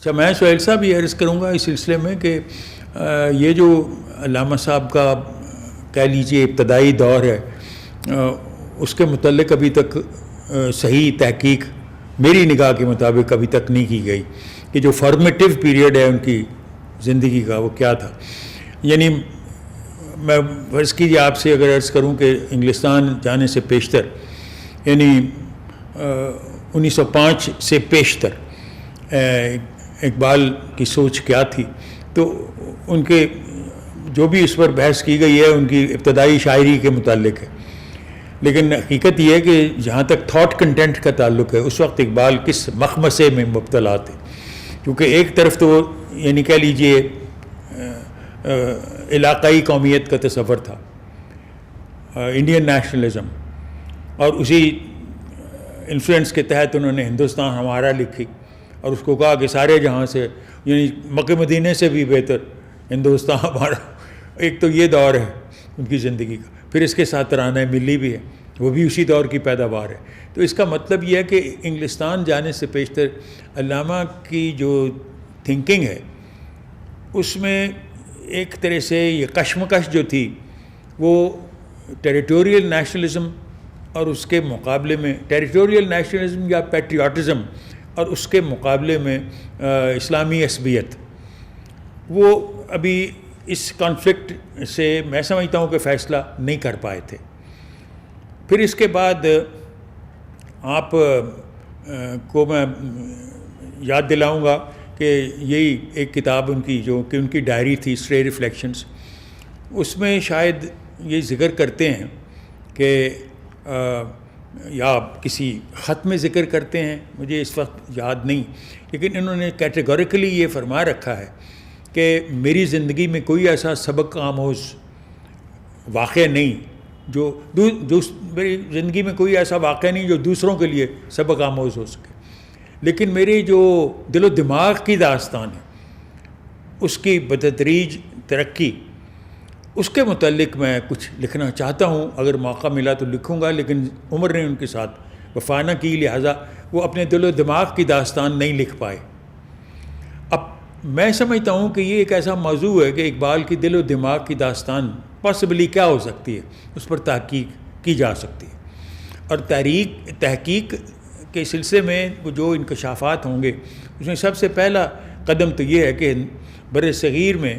اچھا، میں سہیل صاحب یہ عرض کروں گا اس سلسلے میں کہ یہ جو علامہ صاحب کا کہہ لیجیے ابتدائی دور ہے، اس کے متعلق ابھی تک صحیح تحقیق میری نگاہ کے مطابق ابھی تک نہیں کی گئی کہ جو فارمیٹیو پیریڈ ہے ان کی زندگی کا وہ کیا تھا. یعنی میں فرض کیجیے آپ سے اگر عرض کروں کہ انگلستان جانے سے پیشتر، یعنی 1905 سے پیشتر اقبال کی سوچ کیا تھی، تو ان کے جو بھی اس پر بحث کی گئی ہے ان کی ابتدائی شاعری کے متعلق ہے. لیکن حقیقت یہ ہے کہ جہاں تک تھاٹ کنٹینٹ کا تعلق ہے اس وقت اقبال کس مخمصے میں مبتلا تھے. کیونکہ ایک طرف تو یعنی کہہ لیجیے علاقائی قومیت کا تصور تھا، انڈین نیشنلزم، اور اسی انفلوئنس کے تحت انہوں نے ہندوستان ہمارا لکھی اور اس کو کہا کہ سارے جہاں سے، یعنی مکہ مدینے سے بھی بہتر ہندوستان ہمارا. ایک تو یہ دور ہے ان کی زندگی کا. پھر اس کے ساتھ ترانہ ملی بھی ہے، وہ بھی اسی دور کی پیداوار ہے. تو اس کا مطلب یہ ہے کہ انگلستان جانے سے پیشتر علامہ کی جو تھنکنگ ہے اس میں ایک طرح سے یہ کشمکش جو تھی وہ ٹیریٹوریل نیشنلزم اور اس کے مقابلے میں ٹیریٹوریل نیشنلزم یا پیٹریوٹزم اور اس کے مقابلے میں اسلامی عصبیت، وہ ابھی اس کانفلکٹ سے میں سمجھتا ہوں کہ فیصلہ نہیں کر پائے تھے. پھر اس کے بعد آپ کو میں یاد دلاؤں گا کہ یہی ایک کتاب ان کی جو کہ ان کی ڈائری تھی اسٹرے ریفلیکشنز، اس میں شاید یہ ذکر کرتے ہیں کہ یا کسی خط میں ذکر کرتے ہیں، مجھے اس وقت یاد نہیں، لیکن انہوں نے کیٹیگوریکلی یہ فرما رکھا ہے کہ میری زندگی میں کوئی ایسا سبق آموز واقعہ نہیں جو میری زندگی میں کوئی ایسا واقعہ نہیں جو دوسروں کے لیے سبق آموز ہو سکے، لیکن میری جو دل و دماغ کی داستان ہے اس کی بتدریج ترقی، اس کے متعلق میں کچھ لکھنا چاہتا ہوں. اگر موقع ملا تو لکھوں گا، لیکن عمر نے ان کے ساتھ وفا نہ کی، لہٰذا وہ اپنے دل و دماغ کی داستان نہیں لکھ پائے. اب میں سمجھتا ہوں کہ یہ ایک ایسا موضوع ہے کہ اقبال کی دل و دماغ کی داستان پاسبلی کیا ہو سکتی ہے، اس پر تحقیق کی جا سکتی ہے. اور تحقیق کے سلسلے میں جو انکشافات ہوں گے اس میں سب سے پہلا قدم تو یہ ہے کہ بر صغیر میں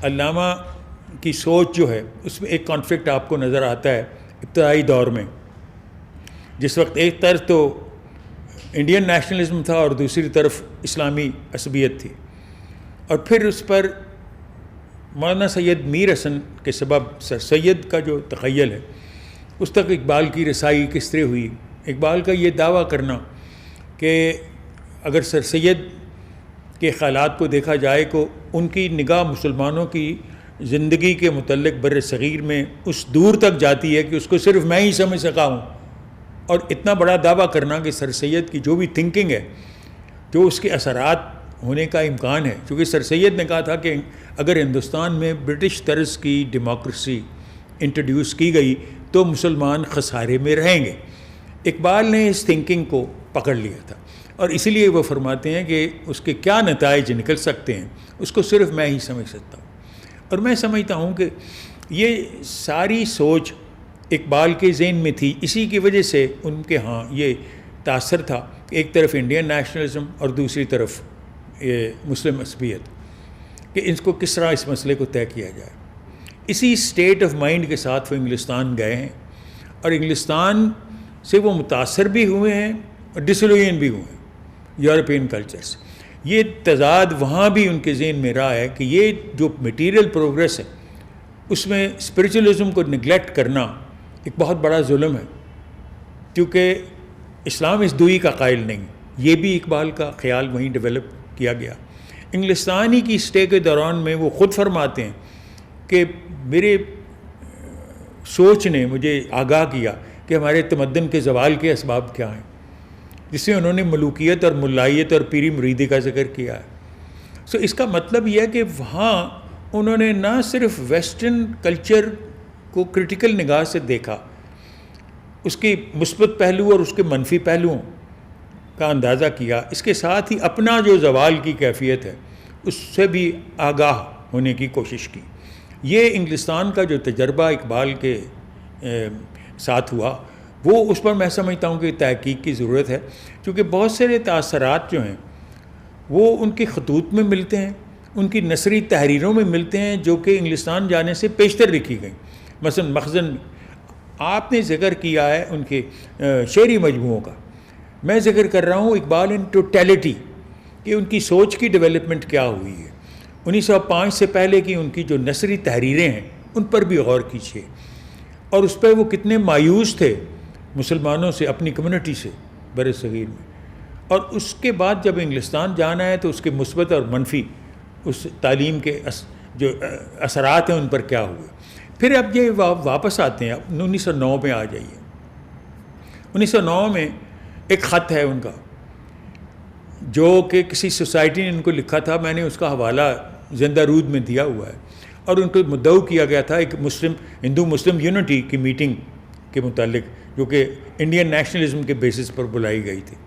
علامہ کی سوچ جو ہے اس میں ایک کانفلکٹ آپ کو نظر آتا ہے ابتدائی دور میں، جس وقت ایک طرف تو انڈین نیشنلزم تھا اور دوسری طرف اسلامی عصبیت تھی. اور پھر اس پر مولانا سید میر حسن کے سبب سر سید کا جو تخیل ہے اس تک اقبال کی رسائی کس طرح ہوئی. اقبال کا یہ دعویٰ کرنا کہ اگر سر سید کے خیالات کو دیکھا جائے تو ان کی نگاہ مسلمانوں کی زندگی کے متعلق بر صغیر میں اس دور تک جاتی ہے کہ اس کو صرف میں ہی سمجھ سکا ہوں. اور اتنا بڑا دعویٰ کرنا کہ سر سید کی جو بھی تھنکنگ ہے جو اس کے اثرات ہونے کا امکان ہے، چونکہ سر سید نے کہا تھا کہ اگر ہندوستان میں برٹش طرز کی ڈیموکریسی انٹروڈیوس کی گئی تو مسلمان خسارے میں رہیں گے. اقبال نے اس تھنکنگ کو پکڑ لیا تھا اور اسی لیے وہ فرماتے ہیں کہ اس کے کیا نتائج نکل سکتے ہیں اس کو صرف میں ہی سمجھ سکتا ہوں. اور میں سمجھتا ہوں کہ یہ ساری سوچ اقبال کے ذہن میں تھی، اسی کی وجہ سے ان کے ہاں یہ تاثر تھا کہ ایک طرف انڈین نیشنلزم اور دوسری طرف یہ مسلم عصبیت، کہ اس کو کس طرح اس مسئلے کو طے کیا جائے. اسی اسٹیٹ آف مائنڈ کے ساتھ وہ انگلستان گئے ہیں اور انگلستان سے وہ متاثر بھی ہوئے ہیں اور ڈسلوین بھی ہوئے ہیں یورپین کلچر سے. یہ تضاد وہاں بھی ان کے ذہن میں رہا ہے کہ یہ جو میٹیریل پروگریس ہے اس میں اسپریچولزم کو نگلیکٹ کرنا ایک بہت بڑا ظلم ہے، کیونکہ اسلام اس دوئی کا قائل نہیں. یہ بھی اقبال کا خیال وہیں ڈیولپ کیا گیا. انگلستانی کی اسٹے کے دوران میں وہ خود فرماتے ہیں کہ میرے سوچ نے مجھے آگاہ کیا کہ ہمارے تمدن کے زوال کے اسباب کیا ہیں، جس میں انہوں نے ملوکیت اور ملائیت اور پیری مریدی کا ذکر کیا ہے. سو اس کا مطلب یہ ہے کہ وہاں انہوں نے نہ صرف ویسٹرن کلچر کو کرٹیکل نگاہ سے دیکھا، اس کی مثبت پہلو اور اس کے منفی پہلوؤں کا اندازہ کیا، اس کے ساتھ ہی اپنا جو زوال کی کیفیت ہے اس سے بھی آگاہ ہونے کی کوشش کی۔ یہ انگلستان کا جو تجربہ اقبال کے ساتھ ہوا وہ اس پر میں سمجھتا ہوں کہ تحقیق کی ضرورت ہے، کیونکہ بہت سارے تاثرات جو ہیں وہ ان کے خطوط میں ملتے ہیں، ان کی نثری تحریروں میں ملتے ہیں جو کہ انگلستان جانے سے پیشتر لکھی گئیں۔ مثلا مخزن آپ نے ذکر کیا ہے ان کے شعری مجموعوں کا، میں ذکر کر رہا ہوں اقبال ان ٹوٹیلٹی کہ ان کی سوچ کی ڈیولپمنٹ کیا ہوئی ہے۔ 1905 سے پہلے کی ان کی جو نثری تحریریں ہیں ان پر بھی غور کیجیے، اور اس پہ وہ کتنے مایوس تھے مسلمانوں سے، اپنی کمیونٹی سے بر صغیر میں، اور اس کے بعد جب انگلستان جانا ہے تو اس کے مثبت اور منفی اس تعلیم کے جو اثرات ہیں ان پر کیا ہوئے۔ پھر اب یہ واپس آتے ہیں، اب 1909 میں آ جائیے۔ 1909 میں ایک خط ہے ان کا جو کہ کسی سوسائٹی نے ان کو لکھا تھا، میں نے اس کا حوالہ زندہ رود میں دیا ہوا ہے، اور ان کو مدعو کیا گیا تھا ایک ہندو مسلم یونٹی کی میٹنگ کے متعلق جو کہ انڈین نیشنلزم کے بیسس پر بلائی گئی تھی۔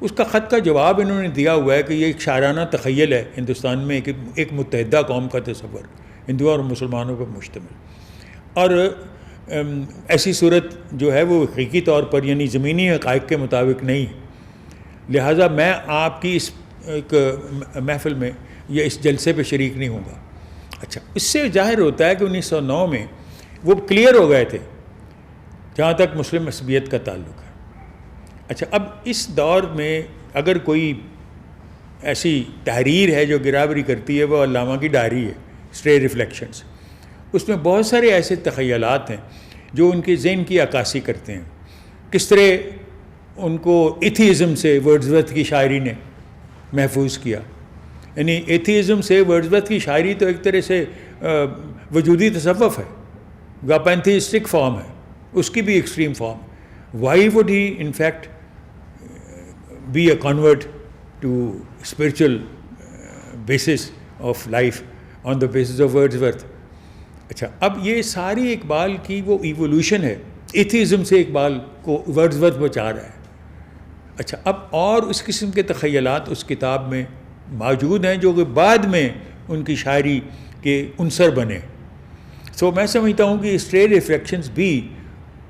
اس کا خط کا جواب انہوں نے دیا ہوا ہے کہ یہ ایک شاعرانہ تخیل ہے ہندوستان میں ایک متحدہ قوم کا تصور، ہندوؤں اور مسلمانوں پر مشتمل، اور ایسی صورت جو ہے وہ حقیقی طور پر یعنی زمینی حقائق کے مطابق نہیں، لہٰذا میں آپ کی اس ایک محفل میں یا اس جلسے پہ شریک نہیں ہوں گا۔ اچھا، اس سے ظاہر ہوتا ہے کہ 1909 میں وہ کلیئر ہو گئے تھے جہاں تک مسلم عصبیت کا تعلق ہے۔ اچھا، اب اس دور میں اگر کوئی ایسی تحریر ہے جو گراوری کرتی ہے وہ علامہ کی ڈائری ہے اسٹرے ریفلیکشنز، اس میں بہت سارے ایسے تخیلات ہیں جو ان کے ذہن کی عکاسی کرتے ہیں، کس طرح ان کو ایتھیزم سے ورڈزورتھ کی شاعری نے محفوظ کیا۔ یعنی ایتھیزم سے ورڈزورتھ کی شاعری تو ایک طرح سے وجودی تصوف ہے، گاپینتھیسٹک فارم ہے، اس کی بھی extreme form. Why would he in fact be a convert to spiritual basis of life on the basis of Wordsworth. اچھا، اب یہ ساری اقبال کی وہ ایوولوشن ہے، ایتھیزم سے اقبال کو ورڈزورتھ بچا رہا ہے۔ اچھا، اب اور اس قسم کے تخیلات اس کتاب میں موجود ہیں جو کہ بعد میں ان کی شاعری کے عنصر بنے۔ سو میں سمجھتا ہوں کہ اسٹرے ریفلیکشنز بھی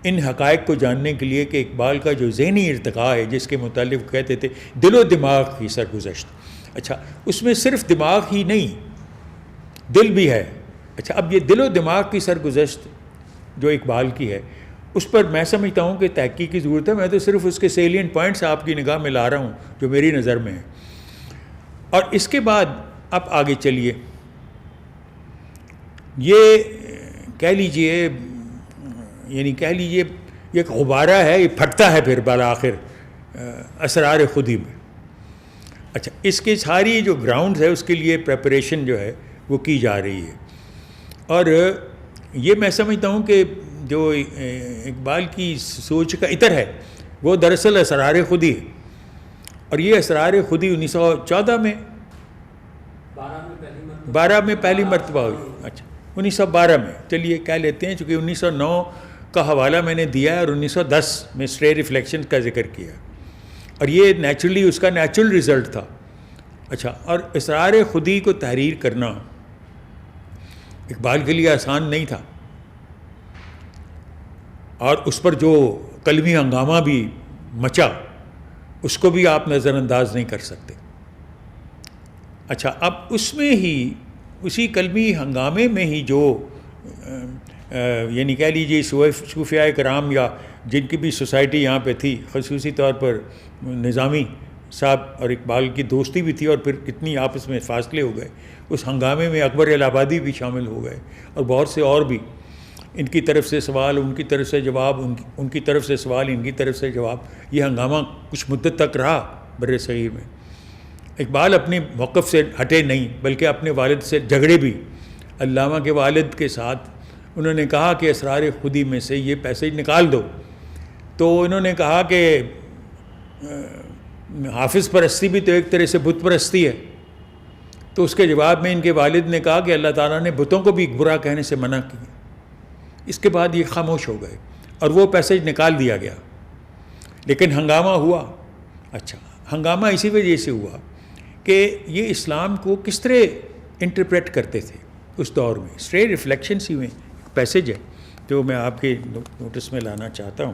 ان حقائق کو جاننے کے لیے کہ اقبال کا جو ذہنی ارتقاء ہے جس کے متعلق کہتے تھے دل و دماغ کی سرگزشت، اچھا اس میں صرف دماغ ہی نہیں دل بھی ہے۔ اچھا، اب یہ دل و دماغ کی سرگزشت جو اقبال کی ہے اس پر میں سمجھتا ہوں کہ تحقیق کی ضرورت ہے۔ میں تو صرف اس کے سیلینٹ پوائنٹس آپ کی نگاہ میں لا رہا ہوں جو میری نظر میں ہیں۔ اور اس کے بعد اب آگے چلیے، یہ کہہ لیجئے یہ ایک غبارہ ہے، یہ پھٹتا ہے پھر بالآخر اسرار خودی میں۔ اچھا، اس کی ساری جو گراؤنڈز ہے اس کے لیے پریپریشن جو ہے وہ کی جا رہی ہے، اور یہ میں سمجھتا ہوں کہ جو اقبال کی سوچ کا عطر ہے وہ دراصل اسرار خودی ہے، اور یہ اسرار خودی 1914 میں 12 میں پہلی مرتبہ ہوئی۔ اچھا، 1912 میں چلیے کہہ لیتے ہیں، چونکہ 1909 کا حوالہ میں نے دیا ہے اور 1910 میں اسٹرے ریفلیکشن کا ذکر کیا، اور یہ نیچرلی اس کا نیچرل رزلٹ تھا۔ اچھا، اور اسرار خودی کو تحریر کرنا اقبال کے لیے آسان نہیں تھا، اور اس پر جو قلمی ہنگامہ بھی مچا اس کو بھی آپ نظر انداز نہیں کر سکتے۔ اچھا، اب اس میں ہی اسی قلمی ہنگامے میں ہی جو یعنی کہہ لیجیے صوفیاء کرام یا جن کی بھی سوسائٹی یہاں پہ تھی، خصوصی طور پر نظامی صاحب اور اقبال کی دوستی بھی تھی، اور پھر کتنی آپس میں فاصلے ہو گئے، اس ہنگامے میں اکبر الہ آبادی بھی شامل ہو گئے، اور بہت سے اور بھی، ان کی طرف سے سوال ان کی طرف سے جواب، ان کی طرف سے سوال ان کی طرف سے جواب، یہ ہنگامہ کچھ مدت تک رہا بر صغیر میں۔ اقبال اپنے موقف سے ہٹے نہیں بلکہ اپنے والد سے جھگڑے بھی۔ علامہ کے والد کے ساتھ انہوں نے کہا کہ اسرار خودی میں سے یہ پیسیج نکال دو، تو انہوں نے کہا کہ حافظ پرستی بھی تو ایک طرح سے بت پرستی ہے، تو اس کے جواب میں ان کے والد نے کہا کہ اللہ تعالیٰ نے بتوں کو بھی برا کہنے سے منع کیا۔ اس کے بعد یہ خاموش ہو گئے اور وہ پیسیج نکال دیا گیا، لیکن ہنگامہ ہوا، اچھا، ہنگامہ اسی وجہ سے ہوا کہ یہ اسلام کو کس طرح انٹرپریٹ کرتے تھے اس دور میں. اسٹریٹ ریفلیکشنس ہی میں ایک پیسیج ہے جو میں آپ کے نوٹس میں لانا چاہتا ہوں.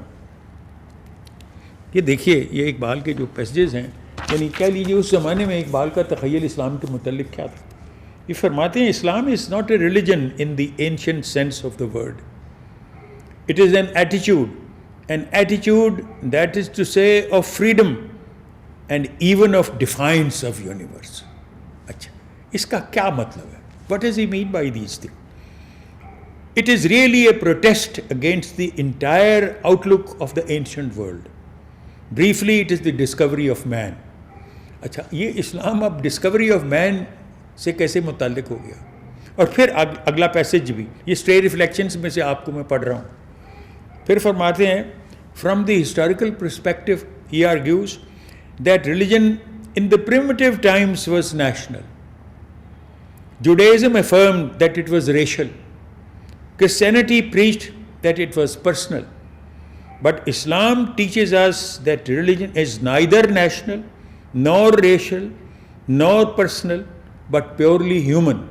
یہ دیکھیے، یہ اقبال کے جو پیسیجز ہیں، یعنی کہہ لیجیے اس زمانے میں اقبال کا تخیل اسلام کے متعلق کیا تھا. یہ فرماتے ہیں Islam is not a religion in the ancient sense of the word. It is an attitude that is to say of freedom and even of defiance of universe. اچھا، اس کا کیا مطلب ہے؟ What does he mean by these thing? It is really a protest against the entire outlook of the ancient world. Briefly, it is the discovery of man. اچھا، یہ اسلام اب Discovery of مین سے کیسے متعلق ہو گیا؟ اور پھر اگلا پیسج بھی یہ اسٹریٹ ریفلیکشنس میں سے آپ کو میں پڑھ رہا ہوں. پھر فرماتے ہیں from the historical perspective he argues that religion in the primitive Times was national. Judaism affirmed that it was racial. Christianity preached that it was personal. But Islam teaches us that religion is neither national, nor racial, nor personal, but purely human.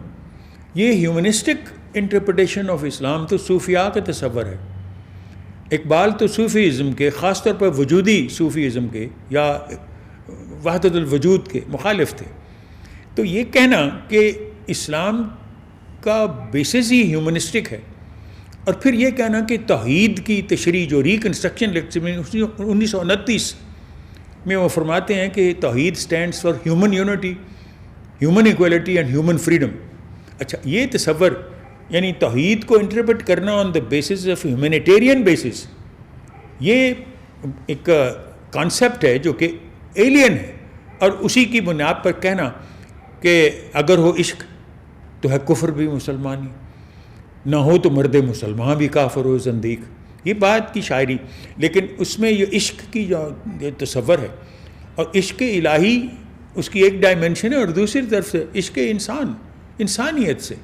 یہ humanistic interpretation of اسلام تو صوفیاء کا تصور ہے. اقبال تو Sufism کے، خاص طور پر وجودی صوفیزم کے یا وحدت الوجود کے مخالف تھے. تو یہ کہنا کہ اسلام کا بیسس ہی ہیومنسٹک ہے، اور پھر یہ کہنا کہ توحید کی تشریح جو ریکنسٹرکشن 1929 میں وہ فرماتے ہیں کہ توحید stands for human unity, human equality and human freedom. اچھا، یہ تصور یعنی توحید کو انٹرپریٹ کرنا on the basis of humanitarian basis, یہ ایک کانسیپٹ ہے جو کہ ایلین ہے. اور اسی کی بنیاد پر کہنا کہ اگر ہو عشق تو ہے کفر بھی مسلمانی، نہ ہو تو مرد مسلمان بھی کافر و زندیق. یہ بات کی شاعری، لیکن اس میں یہ عشق کی جو تصور ہے، اور عشق الہی اس کی ایک ڈائمنشن ہے، اور دوسری طرف سے عشق انسانیت سے.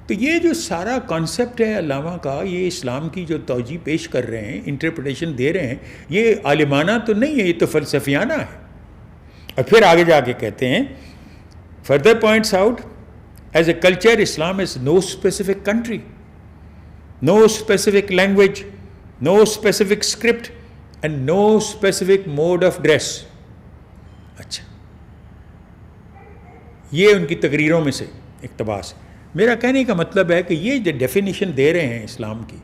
تو یہ جو سارا کانسیپٹ ہے علامہ کا، یہ اسلام کی جو توجیہ پیش کر رہے ہیں، انٹرپریٹیشن دے رہے ہیں، یہ عالمانہ تو نہیں ہے، یہ تو فلسفیانہ ہے. اور پھر آگے جا کے کہتے ہیں further points out, as a culture, Islam has no specific country, no specific language, no specific script, and no specific mode of dress. اچھا، یہ ان کی تقریروں میں سے اقتباس. میرا کہنے کا مطلب ہے کہ یہ جو ڈیفینیشن دے رہے ہیں اسلام کی،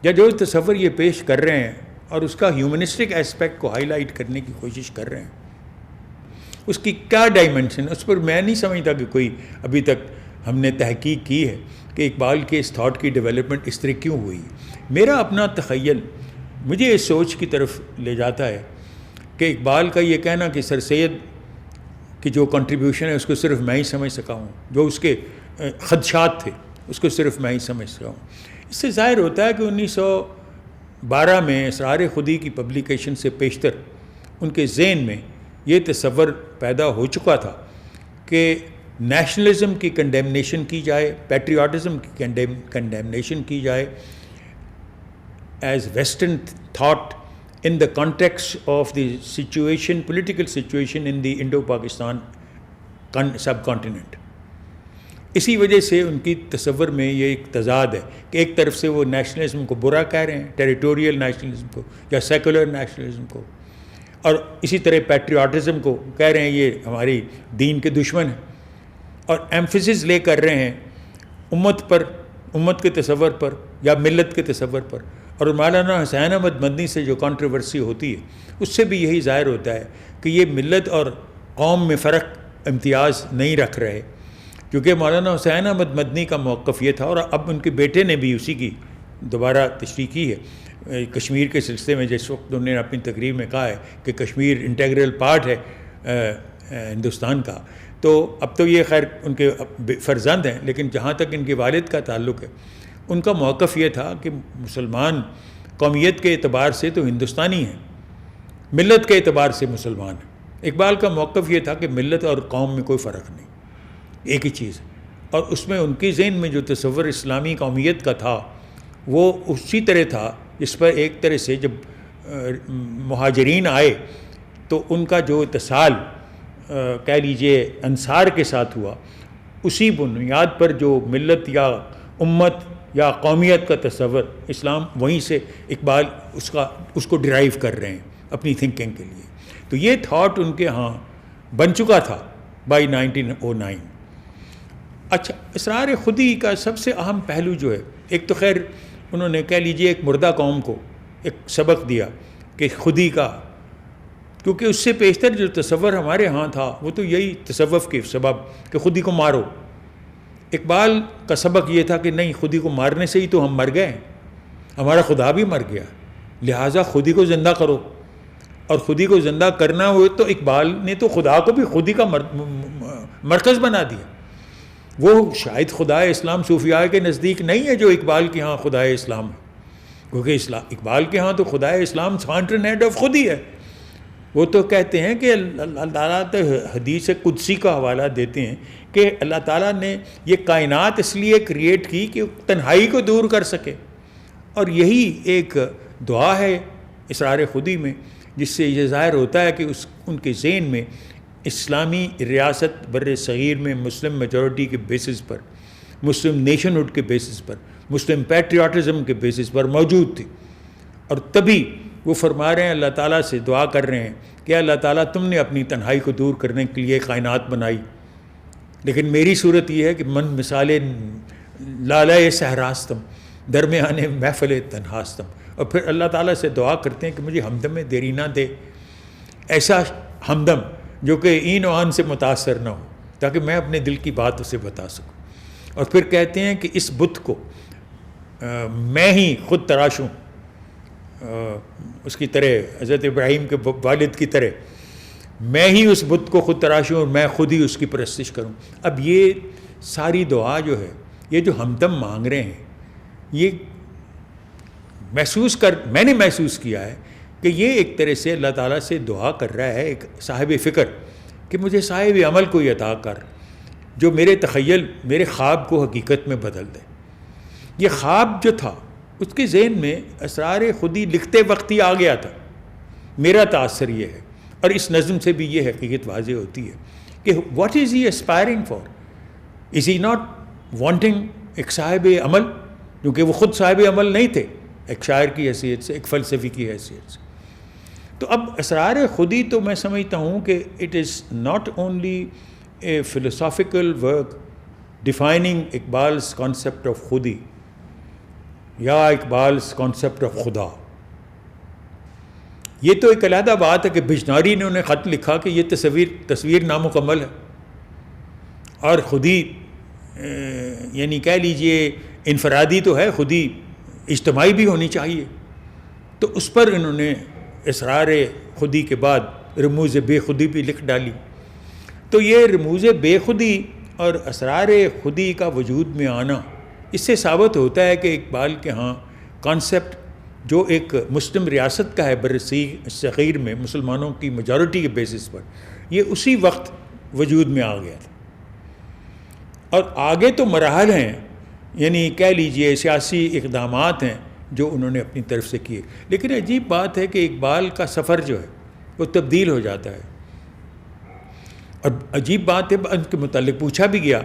یا جو تصور یہ پیش کر رہے ہیں اور اس کا ہیومنسٹک ایسپیکٹ کو ہائی لائٹ کرنے کی کوشش کر رہے ہیں، اس کی کیا ڈائمنشن، اس پر میں نہیں سمجھتا کہ کوئی ابھی تک ہم نے تحقیق کی ہے کہ اقبال کے اس تھاٹ کی ڈیولپمنٹ اس طرح کیوں ہوئی. میرا اپنا تخیل مجھے اس سوچ کی طرف لے جاتا ہے کہ اقبال کا یہ کہنا کہ سر سید کی جو کنٹریبیوشن ہے اس کو صرف میں ہی سمجھ سکا ہوں، جو اس کے خدشات تھے اس کو صرف میں ہی سمجھ سکا ہوں. اس سے ظاہر ہوتا ہے کہ 1912 میں اسرار خودی کی پبلیکیشن سے پیشتر ان کے ذہن میں یہ تصور پیدا ہو چکا تھا کہ نیشنلزم کی کنڈیمنیشن کی جائے، پیٹریاٹزم کی کنڈیمنیشن کی جائے as western thought in the context of the situation, political situation in the undo Pakistan sub continent. اسی وجہ سے ان کی تصور میں یہ ایک تضاد ہے کہ ایک طرف سے وہ نیشنلزم کو برا کہہ رہے ہیں، ٹیریٹوریل نیشنلزم کو یا سیکولر نیشنلزم کو، اور اسی طرح پیٹریاٹزم کو کہہ رہے ہیں یہ ہماری دین کے دشمن ہیں، اور ایمفیسس لے کر رہے ہیں امت پر، امت کے تصور پر یا ملت کے تصور پر. اور مولانا حسین احمد مدنی سے جو کنٹروورسی ہوتی ہے اس سے بھی یہی ظاہر ہوتا ہے کہ یہ ملت اور قوم میں فرق امتیاز نہیں رکھ رہے، کیونکہ مولانا حسین احمد مدنی کا موقف یہ تھا، اور اب ان کے بیٹے نے بھی اسی کی دوبارہ تشریح کی ہے کشمیر کے سلسلے میں. جس وقت انہوں نے اپنی تقریر میں کہا ہے کہ کشمیر انٹیگرل پارٹ ہے ہندوستان کا، تو اب تو یہ خیر ان کے فرزند ہیں، لیکن جہاں تک ان کے والد کا تعلق ہے ان کا موقف یہ تھا کہ مسلمان قومیت کے اعتبار سے تو ہندوستانی ہیں، ملت کے اعتبار سے مسلمان ہیں. اقبال کا موقف یہ تھا کہ ملت اور قوم میں کوئی فرق نہیں، ایک ہی چیز ہے. اور اس میں ان کے ذہن میں جو تصور اسلامی قومیت کا تھا وہ اسی طرح تھا جس پر ایک طرح سے جب مہاجرین آئے تو ان کا جو اتصال کہہ لیجئے انصار کے ساتھ ہوا، اسی بنیاد پر جو ملت یا امت یا قومیت کا تصور اسلام، وہیں سے اقبال اس کو ڈرائیو کر رہے ہیں اپنی تھنکنگ کے لیے. تو یہ تھاٹ ان کے ہاں بن چکا تھا بائی 1909. اچھا، اسرار خودی کا سب سے اہم پہلو جو ہے، ایک تو خیر انہوں نے کہہ لیجئے ایک مردہ قوم کو ایک سبق دیا کہ خودی کا، کیونکہ اس سے پیشتر جو تصور ہمارے ہاں تھا وہ تو یہی تصوف کے سبب کہ خودی کو مارو. اقبال کا سبق یہ تھا کہ نہیں، خودی کو مارنے سے ہی تو ہم مر گئے، ہمارا خدا بھی مر گیا، لہٰذا خودی کو زندہ کرو. اور خودی کو زندہ کرنا ہو تو اقبال نے تو خدا کو بھی خودی کا مرکز بنا دیا. وہ شاید خدا اسلام صوفیاء کے نزدیک نہیں ہے جو اقبال کے ہاں خدا اسلام ہے، کیونکہ اقبال کے ہاں تو خدا اسلام فاؤنٹین ہیڈ آف خودی ہے. وہ تو کہتے ہیں کہ اللہ تعالیٰ تو حدیث قدسی کا حوالہ دیتے ہیں کہ اللہ تعالیٰ نے یہ کائنات اس لیے کریٹ کی کہ تنہائی کو دور کر سکے. اور یہی ایک دعا ہے اسرار خودی میں، جس سے یہ ظاہر ہوتا ہے کہ ان کے ذہن میں اسلامی ریاست بر صغیر میں مسلم میجورٹی کے بیسس پر، مسلم نیشن ہوڈ کے بیسس پر، مسلم پیٹریاٹزم کے بیسس پر موجود تھی. اور تبھی وہ فرما رہے ہیں، اللہ تعالیٰ سے دعا کر رہے ہیں کہ اللہ تعالیٰ تم نے اپنی تنہائی کو دور کرنے کے لیے کائنات بنائی، لیکن میری صورت یہ ہے کہ من مثال لالۂ صحراستم درمیان محفل تنہاستم. اور پھر اللہ تعالیٰ سے دعا کرتے ہیں کہ مجھے ہمدم دیرینہ دے، ایسا ہمدم جو کہ این و آن سے متاثر نہ ہو، تاکہ میں اپنے دل کی بات اسے بتا سکوں. اور پھر کہتے ہیں کہ اس بت کو میں ہی خود تراشوں، اس کی طرح حضرت ابراہیم کے والد کی طرح میں ہی اس بت کو خود تراشوں اور میں خود ہی اس کی پرستش کروں. اب یہ ساری دعا جو ہے، یہ جو ہمدم مانگ رہے ہیں، یہ میں نے محسوس کیا ہے کہ یہ ایک طرح سے اللہ تعالیٰ سے دعا کر رہا ہے ایک صاحب فکر کہ مجھے صاحب عمل کو یہ عطا کر جو میرے تخیل، میرے خواب کو حقیقت میں بدل دے. یہ خواب جو تھا اس کے ذہن میں اسرار خودی لکھتے وقت ہی آ گیا تھا. میرا تاثر یہ ہے، اور اس نظم سے بھی یہ حقیقت واضح ہوتی ہے کہ what is he aspiring for? Is he not wanting ایک صاحب عمل، کیونکہ وہ خود صاحب عمل نہیں تھے، ایک شاعر کی حیثیت سے، ایک فلسفی کی حیثیت سے. تو اب اسرار خودی تو میں سمجھتا ہوں کہ it is not only a philosophical work defining Iqbal's concept of خودی یا اقبال's کانسیپٹ آف خدا. یہ تو ایک علیحدہ بات ہے کہ بجناری نے انہیں خط لکھا کہ یہ تصویر نامکمل ہے، اور خودی یعنی کہہ لیجئے انفرادی تو ہے، خودی اجتماعی بھی ہونی چاہیے. تو اس پر انہوں نے اسرار خودی کے بعد رموز بے خودی بھی لکھ ڈالی. تو یہ رموز بے خودی اور اسرار خودی کا وجود میں آنا، اس سے ثابت ہوتا ہے کہ اقبال کے ہاں کانسیپٹ جو ایک مسلم ریاست کا ہے بر صغیر میں مسلمانوں کی میجورٹی کے بیسس پر، یہ اسی وقت وجود میں آ گیا تھا. اور آگے تو مراحل ہیں، یعنی کہہ لیجئے سیاسی اقدامات ہیں جو انہوں نے اپنی طرف سے کیے. لیکن عجیب بات ہے کہ اقبال کا سفر جو ہے وہ تبدیل ہو جاتا ہے. اور عجیب بات ہے، ان کے متعلق پوچھا بھی گیا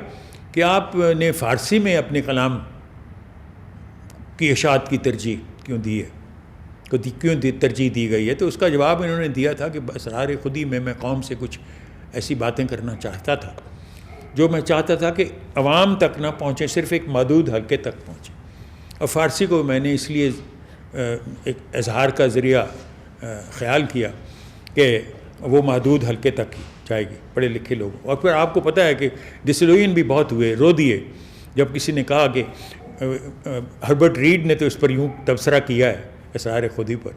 کہ آپ نے فارسی میں اپنے کلام کی اشاعت کی ترجیح کیوں دی ہے، کیوں ترجیح دی گئی ہے؟ تو اس کا جواب انہوں نے دیا تھا کہ اسرار خودی میں قوم سے کچھ ایسی باتیں کرنا چاہتا تھا جو میں چاہتا تھا کہ عوام تک نہ پہنچے، صرف ایک محدود حلقے تک پہنچے. اور فارسی کو میں نے اس لیے ایک اظہار کا ذریعہ خیال کیا کہ وہ محدود حلقے تک ہی جائے گی پڑھے لکھے لوگوں. اور پھر آپ کو پتہ ہے کہ ڈسلوئن بھی بہت ہوئے، رو دیے جب کسی نے کہا کہ ہربرٹ ریڈ نے تو اس پر یوں تبصرہ کیا ہے اسرار خودی پر،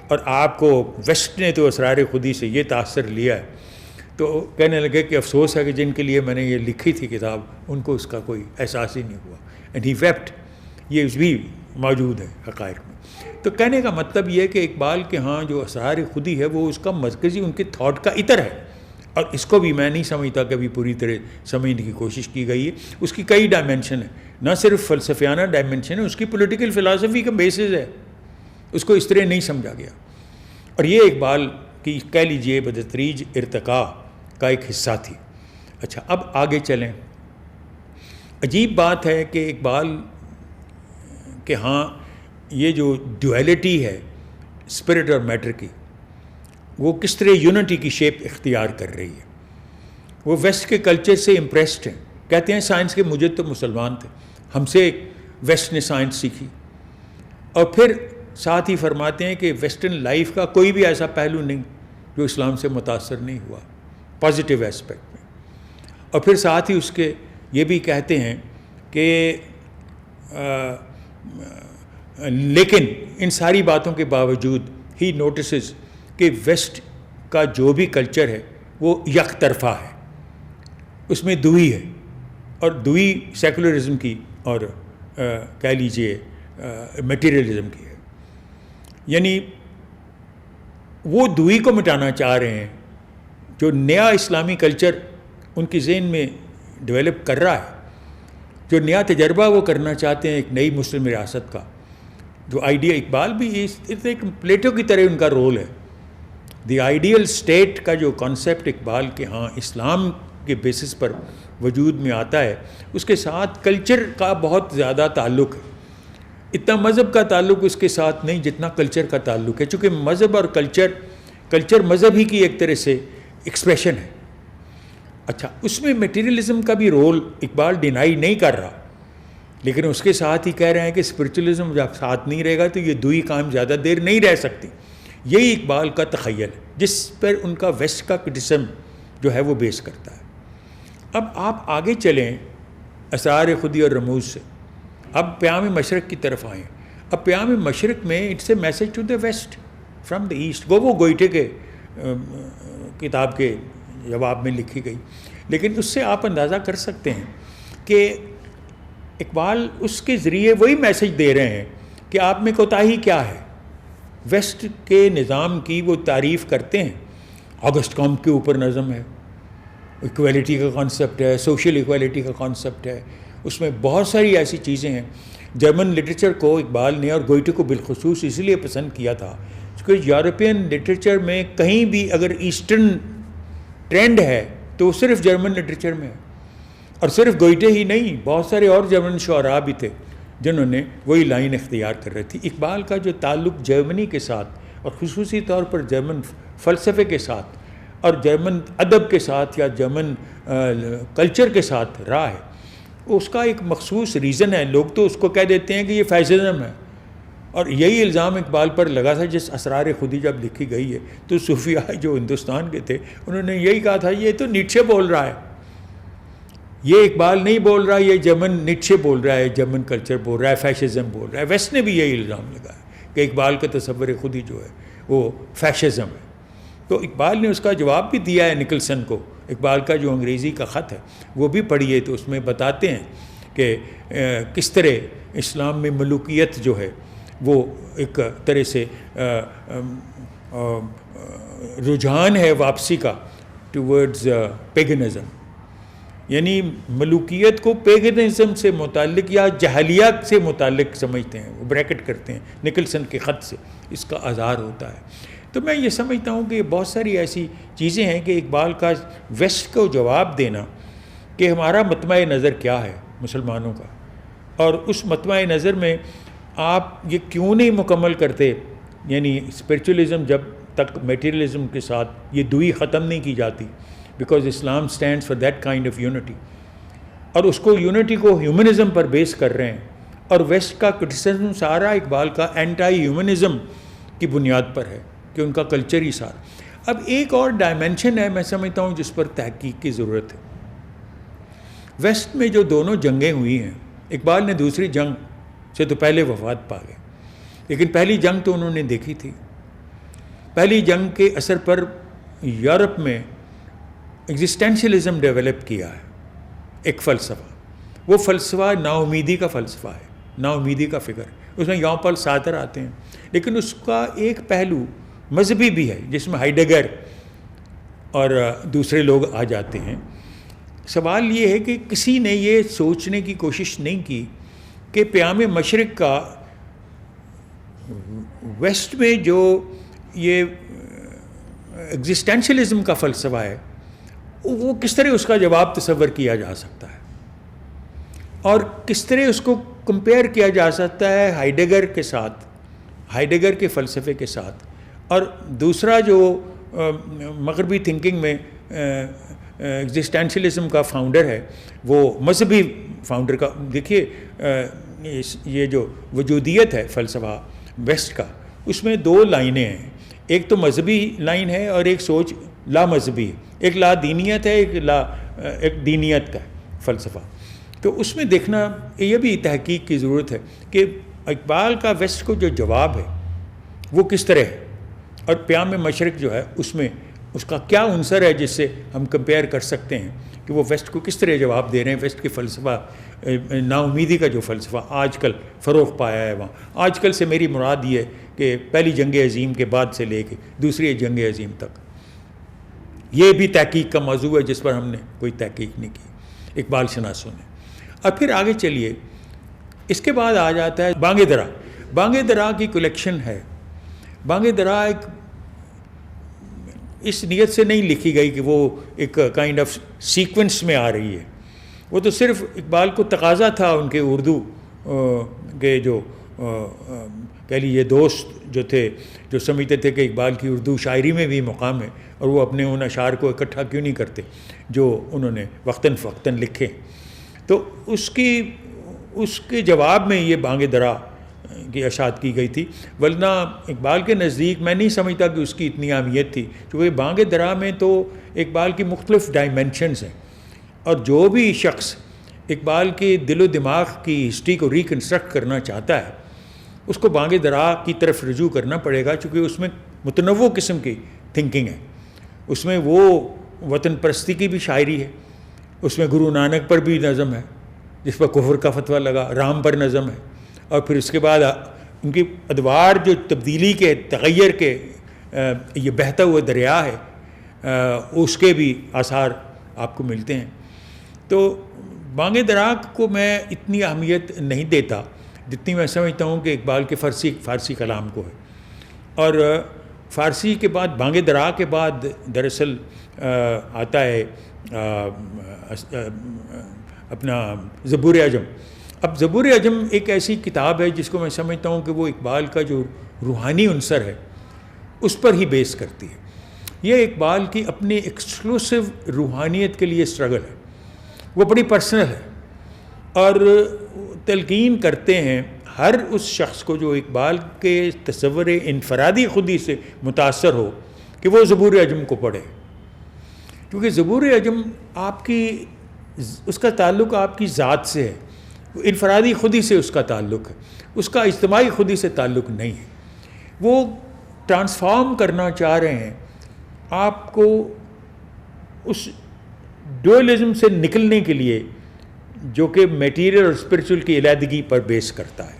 اور آپ کو ویسٹ نے تو اسرار خودی سے یہ تاثر لیا ہے. تو کہنے لگے کہ افسوس ہے کہ جن کے لیے میں نے یہ لکھی تھی کتاب ان کو اس کا کوئی احساس ہی نہیں ہوا. And he wept. یہ بھی موجود ہے حقائق میں. تو کہنے کا مطلب یہ ہے کہ اقبال کے ہاں جو اسرار خودی ہے وہ اس کا مرکزی ان کے تھاٹ کا عطر ہے، اور اس کو بھی میں نہیں سمجھتا کہ ابھی پوری طرح سمجھنے کی کوشش کی گئی ہے. اس کی کئی ڈائمنشن ہیں، نہ صرف فلسفیانہ ڈائمنشن ہے، اس کی پولیٹیکل فلاسفی کا بیسز ہے، اس کو اس طرح نہیں سمجھا گیا. اور یہ اقبال کی کہہ لیجئے بتدریج ارتقاء کا ایک حصہ تھی۔ اچھا، اب آگے چلیں۔ عجیب بات ہے کہ اقبال کہ ہاں یہ جو ڈویلٹی ہے اسپرٹ اور میٹر کی، وہ کس طرح یونٹی کی شیپ اختیار کر رہی ہے۔ وہ ویسٹ کے کلچر سے امپریسڈ ہیں، کہتے ہیں سائنس کے مجد تو مسلمان تھے، ہم سے ویسٹ نے سائنس سیکھی، اور پھر ساتھ ہی فرماتے ہیں کہ ویسٹرن لائف کا کوئی بھی ایسا پہلو نہیں جو اسلام سے متاثر نہیں ہوا پازیٹیو ایسپیکٹ میں، اور پھر ساتھ ہی اس کے یہ بھی کہتے ہیں کہ لیکن ان ساری باتوں کے باوجود ہی نوٹسز کہ ویسٹ کا جو بھی کلچر ہے وہ یک طرفہ ہے، اس میں دوئی ہے، اور دوئی سیکولرزم کی اور کہہ لیجئے میٹیریلزم کی ہے، یعنی وہ دوئی کو مٹانا چاہ رہے ہیں جو نیا اسلامی کلچر ان کی ذہن میں ڈیولپ کر رہا ہے، جو نیا تجربہ وہ کرنا چاہتے ہیں ایک نئی مسلم ریاست کا، جو آئیڈیا اقبال بھی ایک پلیٹو کی طرح ان کا رول ہے، دی آئیڈیل اسٹیٹ کا جو کانسیپٹ اقبال کے ہاں اسلام کے بیسس پر وجود میں آتا ہے، اس کے ساتھ کلچر کا بہت زیادہ تعلق ہے، اتنا مذہب کا تعلق اس کے ساتھ نہیں جتنا کلچر کا تعلق ہے، چونکہ مذہب اور کلچر مذہب ہی کی ایک طرح سے ایکسپریشن ہے۔ اچھا، اس میں میٹیریلزم کا بھی رول اقبال ڈینائی نہیں کر رہا، لیکن اس کے ساتھ ہی کہہ رہے ہیں کہ اسپرچولیزم جب ساتھ نہیں رہے گا تو یہ دوئی کام زیادہ دیر نہیں رہ سکتی۔ یہی اقبال کا تخیل ہے جس پر ان کا ویسٹ کا کرٹیسزم جو ہے وہ بیس کرتا ہے۔ اب آپ آگے چلیں اسرار خودی اور رموز سے، اب پیام مشرق کی طرف آئیں۔ اب پیام مشرق میں it's a message to the west from the east, وہ گوئٹے کے کتاب کے جواب میں لکھی گئی، لیکن اس سے آپ اندازہ کر سکتے ہیں کہ اقبال اس کے ذریعے وہی میسج دے رہے ہیں کہ آپ میں کوتاہی کیا ہے۔ ویسٹ کے نظام کی وہ تعریف کرتے ہیں، آگسٹ کامٹ کے اوپر نظم ہے، ایکویلٹی کا کانسیپٹ ہے، سوشل ایکویلٹی کا کانسیپٹ ہے، اس میں بہت ساری ایسی چیزیں ہیں۔ جرمن لٹریچر کو اقبال نے اور گوئٹے کو بالخصوص اس لیے پسند کیا تھا کیونکہ یورپین لٹریچر میں کہیں بھی اگر ایسٹرن ٹرینڈ ہے تو وہ صرف جرمن لٹریچر میں ہے، اور صرف گوئٹے ہی نہیں، بہت سارے اور جرمن شعراء بھی تھے جنہوں نے وہی لائن اختیار کر رہی تھی۔ اقبال کا جو تعلق جرمنی کے ساتھ اور خصوصی طور پر جرمن فلسفے کے ساتھ اور جرمن ادب کے ساتھ یا جرمن کلچر کے ساتھ رہا ہے، اس کا ایک مخصوص ریزن ہے۔ لوگ تو اس کو کہہ دیتے ہیں کہ یہ فیشزم ہے، اور یہی الزام اقبال پر لگا تھا جس اسرار خودی جب لکھی گئی ہے تو صوفیاء جو ہندوستان کے تھے انہوں نے یہی کہا تھا یہ تو نیٹشے بول رہا ہے، یہ اقبال نہیں بول رہا، یہ جرمن نیٹشے بول رہا ہے، جرمن کلچر بول رہا ہے، فیشزم بول رہا ہے۔ ویسٹ نے بھی یہی الزام لگایا کہ اقبال کا تصور خودی جو ہے وہ فیشزم ہے۔ تو اقبال نے اس کا جواب بھی دیا ہے نکلسن کو، اقبال کا جو انگریزی کا خط ہے وہ بھی پڑھیے تو اس میں بتاتے ہیں کہ کس طرح اسلام میں ملوکیت جو ہے وہ ایک طرح سے رجحان ہے واپسی کا ٹورڈز پیگنزم، یعنی ملوکیت کو پیگنزم سے متعلق یا جہلیت سے متعلق سمجھتے ہیں، وہ بریکٹ کرتے ہیں نکلسن کے خط سے، اس کا اظہار ہوتا ہے۔ تو میں یہ سمجھتا ہوں کہ بہت ساری ایسی چیزیں ہیں کہ اقبال کا ویسٹ کو جواب دینا کہ ہمارا مطمع نظر کیا ہے مسلمانوں کا، اور اس مطمع نظر میں آپ یہ کیوں نہیں مکمل کرتے، یعنی اسپرچولیزم جب تک میٹیریلزم کے ساتھ یہ دوئی ختم نہیں کی جاتی، because Islam stands for that kind of unity, اور اس کو یونٹی کو ہیومنزم پر بیس کر رہے ہیں، اور ویسٹ کا کرٹیسزم سارا اقبال کا اینٹائی ہیومنزم کی بنیاد پر ہے کہ ان کا کلچر ہی سارا۔ اب ایک اور ڈائمنشن ہے میں سمجھتا ہوں جس پر تحقیق کی ضرورت ہے۔ ویسٹ میں جو دونوں جنگیں ہوئی ہیں، اقبال نے دوسری جنگ سے تو پہلے وفات پا گئے، لیکن پہلی جنگ تو انہوں نے دیکھی تھی۔ پہلی جنگ کے اثر پر یورپ میں ایگزسٹینشلزم ڈیولپ کیا ہے، ایک فلسفہ، وہ فلسفہ نا امیدی کا فلسفہ ہے، نا امیدی کا فکر، اس میں یون پال سارتر آتے ہیں، لیکن اس کا ایک پہلو مذہبی بھی ہے جس میں ہائیڈگر اور دوسرے لوگ آ جاتے ہیں۔ سوال یہ ہے کہ کسی نے یہ سوچنے کی کوشش نہیں کی کہ پیام مشرق کا ویسٹ میں جو یہ ایگزسٹینشلزم کا فلسفہ ہے وہ کس طرح اس کا جواب تصور کیا جا سکتا ہے اور کس طرح اس کو کمپیئر کیا جا سکتا ہے ہائیڈگر کے ساتھ، ہائیڈگر کے فلسفے کے ساتھ. اور دوسرا جو مغربی تھنکنگ میں ایگزسٹینشلزم کا فاؤنڈر ہے وہ مذہبی فاؤنڈر کا، دیکھیے یہ جو وجودیت ہے فلسفہ ویسٹ کا، اس میں دو لائنیں ہیں، ایک تو مذہبی لائن ہے اور ایک سوچ لا مذہبی ہے، ایک لا دینیت ہے ایک دینیت کا فلسفہ. تو اس میں دیکھنا یہ بھی تحقیق کی ضرورت ہے کہ اقبال کا ویسٹ کو جو جواب ہے وہ کس طرح ہے، اور پیام مشرق جو ہے اس میں اس کا کیا عنصر ہے جس سے ہم کمپیئر کر سکتے ہیں کہ وہ ویسٹ کو کس طرح جواب دے رہے ہیں. ویسٹ کے فلسفہ نا امیدی کا جو فلسفہ آج کل فروغ پایا ہے وہاں، آج کل سے میری مراد یہ ہے کہ پہلی جنگ عظیم کے بعد سے لے کے دوسری جنگ عظیم تک، یہ بھی تحقیق کا موضوع ہے جس پر ہم نے کوئی تحقیق نہیں کی اقبال شناسوں نے. اور پھر آگے چلیے، اس کے بعد آ جاتا ہے بانگ درا. بانگ درا کی کلیکشن ہے. بانگ درا ایک اس نیت سے نہیں لکھی گئی کہ وہ ایک کائنڈ آف سیکوینس میں آ رہی ہے، وہ تو صرف اقبال کو تقاضا تھا ان کے اردو کے جو کہہ لیجیے دوست جو تھے، جو سمجھتے تھے کہ اقبال کی اردو شاعری میں بھی مقام ہے اور وہ اپنے ان اشعار کو اکٹھا کیوں نہیں کرتے جو انہوں نے وقتاً فوقتاً لکھے. تو اس کے جواب میں یہ بانگ درا کی اشاعت کی گئی تھی. ورنہ اقبال کے نزدیک میں نہیں سمجھتا کہ اس کی اتنی اہمیت تھی، کیونکہ بانگ درا میں تو اقبال کی مختلف ڈائمینشنز ہیں، اور جو بھی شخص اقبال کے دل و دماغ کی ہسٹری کو ریکنسٹرکٹ کرنا چاہتا ہے اس کو بانگ درا کی طرف رجوع کرنا پڑے گا، چونکہ اس میں متنوع قسم کی تھنکنگ ہے. اس میں وہ وطن پرستی کی بھی شاعری ہے، اس میں گرو نانک پر بھی نظم ہے جس پر کفر کا فتویٰ لگا، رام پر نظم ہے، اور پھر اس کے بعد ان کی ادوار جو تبدیلی کے تغیر کے یہ بہتا ہوا دریا ہے اس کے بھی آثار آپ کو ملتے ہیں. تو بانگ درا کو میں اتنی اہمیت نہیں دیتا جتنی میں سمجھتا ہوں کہ اقبال کے فارسی کلام کو ہے. اور فارسی کے بعد بانگ درا کے بعد دراصل آتا ہے اپنا زبور اعجم. اب زبور اعجم ایک ایسی کتاب ہے جس کو میں سمجھتا ہوں کہ وہ اقبال کا جو روحانی عنصر ہے اس پر ہی بیس کرتی ہے. یہ اقبال کی اپنی ایکسکلوسیو روحانیت کے لیے اسٹرگل ہے، وہ بڑی پرسنل ہے، اور تلقین کرتے ہیں ہر اس شخص کو جو اقبال کے تصور انفرادی خودی سے متاثر ہو کہ وہ زبور اعجم کو پڑھے، کیونکہ زبور اعجم آپ کی اس کا تعلق آپ کی ذات سے ہے، انفرادی خودی سے اس کا تعلق ہے، اس کا اجتماعی خودی سے تعلق نہیں ہے. وہ ٹرانسفارم کرنا چاہ رہے ہیں آپ کو اس ڈوئلزم سے نکلنے کے لیے جو کہ میٹیریل اور اسپرچول کی علیحدگی پر بیس کرتا ہے.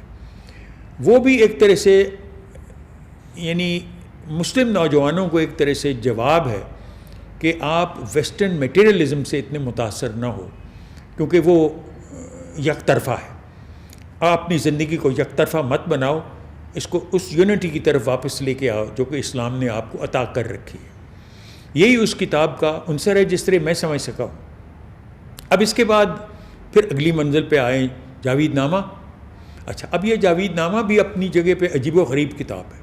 وہ بھی ایک طرح سے یعنی مسلم نوجوانوں کو ایک طرح سے جواب ہے کہ آپ ویسٹرن میٹیریلزم سے اتنے متاثر نہ ہو، کیونکہ وہ یک طرفہ ہے. آپ اپنی زندگی کو یک طرفہ مت بناؤ، اس کو اس یونٹی کی طرف واپس لے کے آؤ جو کہ اسلام نے آپ کو عطا کر رکھی ہے. یہی اس کتاب کا عنصر ہے جس طرح میں سمجھ سکا ہوں. اب اس کے بعد پھر اگلی منزل پہ آئے جاوید نامہ. اچھا، اب یہ جاوید نامہ بھی اپنی جگہ پہ عجیب و غریب کتاب ہے.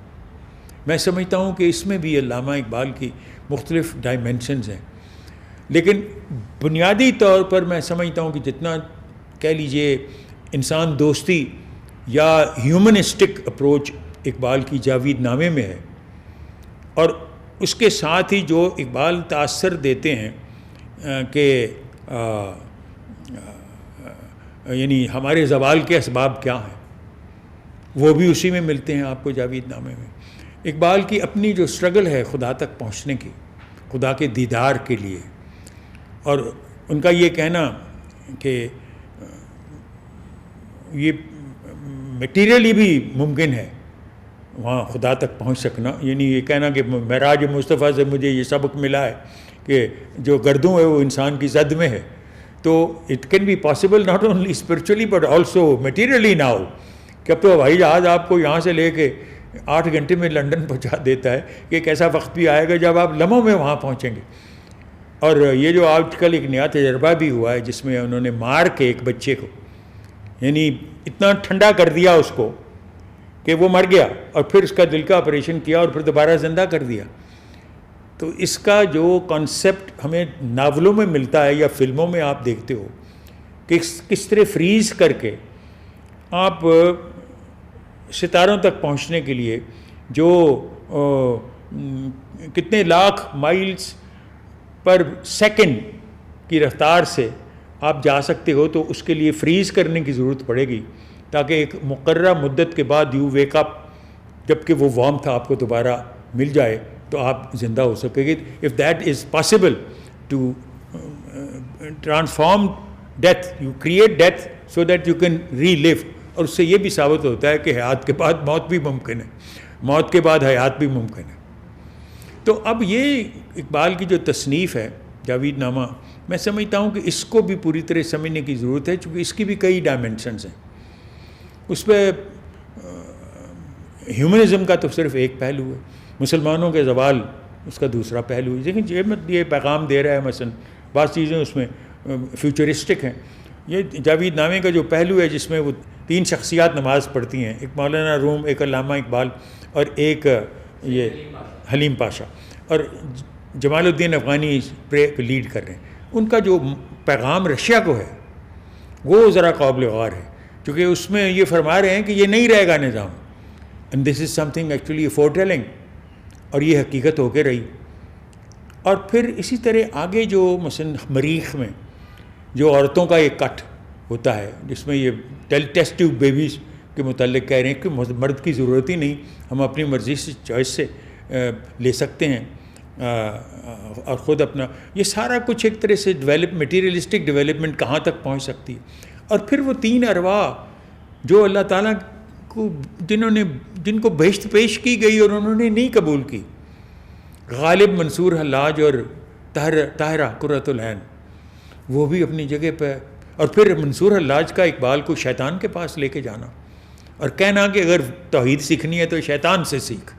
میں سمجھتا ہوں کہ اس میں بھی علامہ اقبال کی مختلف ڈائمینشنز ہیں، لیکن بنیادی طور پر میں سمجھتا ہوں کہ جتنا کہہ لیجئے انسان دوستی یا ہیومنسٹک اپروچ اقبال کی جاوید نامے میں ہے، اور اس کے ساتھ ہی جو اقبال تاثر دیتے ہیں کہ یعنی ہمارے زوال کے اسباب کیا ہیں، وہ بھی اسی میں ملتے ہیں آپ کو جاوید نامے میں. اقبال کی اپنی جو اسٹرگل ہے خدا تک پہنچنے کی، خدا کے دیدار کے لیے، اور ان کا یہ کہنا کہ یہ میٹیریلی بھی ممکن ہے وہاں خدا تک پہنچ سکنا، یعنی یہ کہنا کہ معراج مصطفیٰ سے مجھے یہ سبق ملا ہے کہ جو گردوں ہے وہ انسان کی زد میں ہے. تو it can be possible not only spiritually but also materially now, کہ اب تو ہوائی جہاز آپ کو یہاں سے لے کے 8 گھنٹے میں لنڈن پہنچا دیتا ہے کہ ایک ایسا وقت بھی آئے گا جب آپ لمحوں میں وہاں پہنچیں گے. اور یہ جو آج کل ایک نیا تجربہ بھی ہوا ہے جس میں انہوں نے مار کے ایک بچے کو یعنی اتنا ٹھنڈا کر دیا اس کو کہ وہ مر گیا اور پھر اس کا دل کا آپریشن کیا اور پھر دوبارہ زندہ کر دیا. تو اس کا جو کانسیپٹ ہمیں ناولوں میں ملتا ہے یا فلموں میں آپ دیکھتے ہو کہ کس طرح فریز کر کے آپ ستاروں تک پہنچنے کے لیے جو کتنے لاکھ مائلز پر سیکنڈ کی رفتار سے آپ جا سکتے ہو، تو اس کے لیے فریز کرنے کی ضرورت پڑے گی تاکہ ایک مقررہ مدت کے بعد یو ویک اپ، جب کہ وہ وارمتھ آپ کو دوبارہ مل جائے تو آپ زندہ ہو سکیں گے. If that is possible to transform death, you create death so that you can relive. اور اس سے یہ بھی ثابت ہوتا ہے کہ حیات کے بعد موت بھی ممکن ہے، موت کے بعد حیات بھی ممکن ہے. تو اب یہ اقبال کی جو تصنیف ہے جاوید نامہ، میں سمجھتا ہوں کہ اس کو بھی پوری طرح سمجھنے کی ضرورت ہے، چونکہ اس کی بھی کئی ڈائمنشنز ہیں. اس پہ ہیومنزم کا تو صرف ایک پہلو ہے، مسلمانوں کے زوال اس کا دوسرا پہلو ہے. لیکن یہ پیغام دے رہا ہے، مثلا بعض چیزیں اس میں فیوچرسٹک ہیں. یہ جاوید نامے کا جو پہلو ہے جس میں وہ 3 شخصیات نماز پڑھتی ہیں، ایک مولانا روم، ایک علامہ اقبال اور ایک یہ حلیم پاشا، اور جمال الدین افغانی کو لیڈ کر رہے ہیں. ان کا جو پیغام رشیا کو ہے وہ ذرا قابل غور ہے، کیونکہ اس میں یہ فرما رہے ہیں کہ یہ نہیں رہے گا نظام، and this is something actually فور ٹیلنگ، اور یہ حقیقت ہو کے رہی. اور پھر اسی طرح آگے جو مثلا مریخ میں جو عورتوں کا ایک کٹ ہوتا ہے جس میں یہ ٹیسٹ ٹیوب بیبیز کے متعلق کہہ رہے ہیں کہ مرد کی ضرورت ہی نہیں، ہم اپنی مرضی سے چوائس سے لے سکتے ہیں اور خود اپنا، یہ سارا کچھ ایک طرح سے میٹیریلسٹک ڈیولپمنٹ کہاں تک پہنچ سکتی ہے. اور پھر وہ 3 ارواح جو اللہ تعالیٰ کو جن کو بہشت پیش کی گئی اور انہوں نے نہیں قبول کی، غالب، منصور، حلاج اور طاہرہ قرۃ العین، وہ بھی اپنی جگہ پہ. اور پھر منصور حلاج کا اقبال کو شیطان کے پاس لے کے جانا اور کہنا کہ اگر توحید سیکھنی ہے تو شیطان سے سیکھ،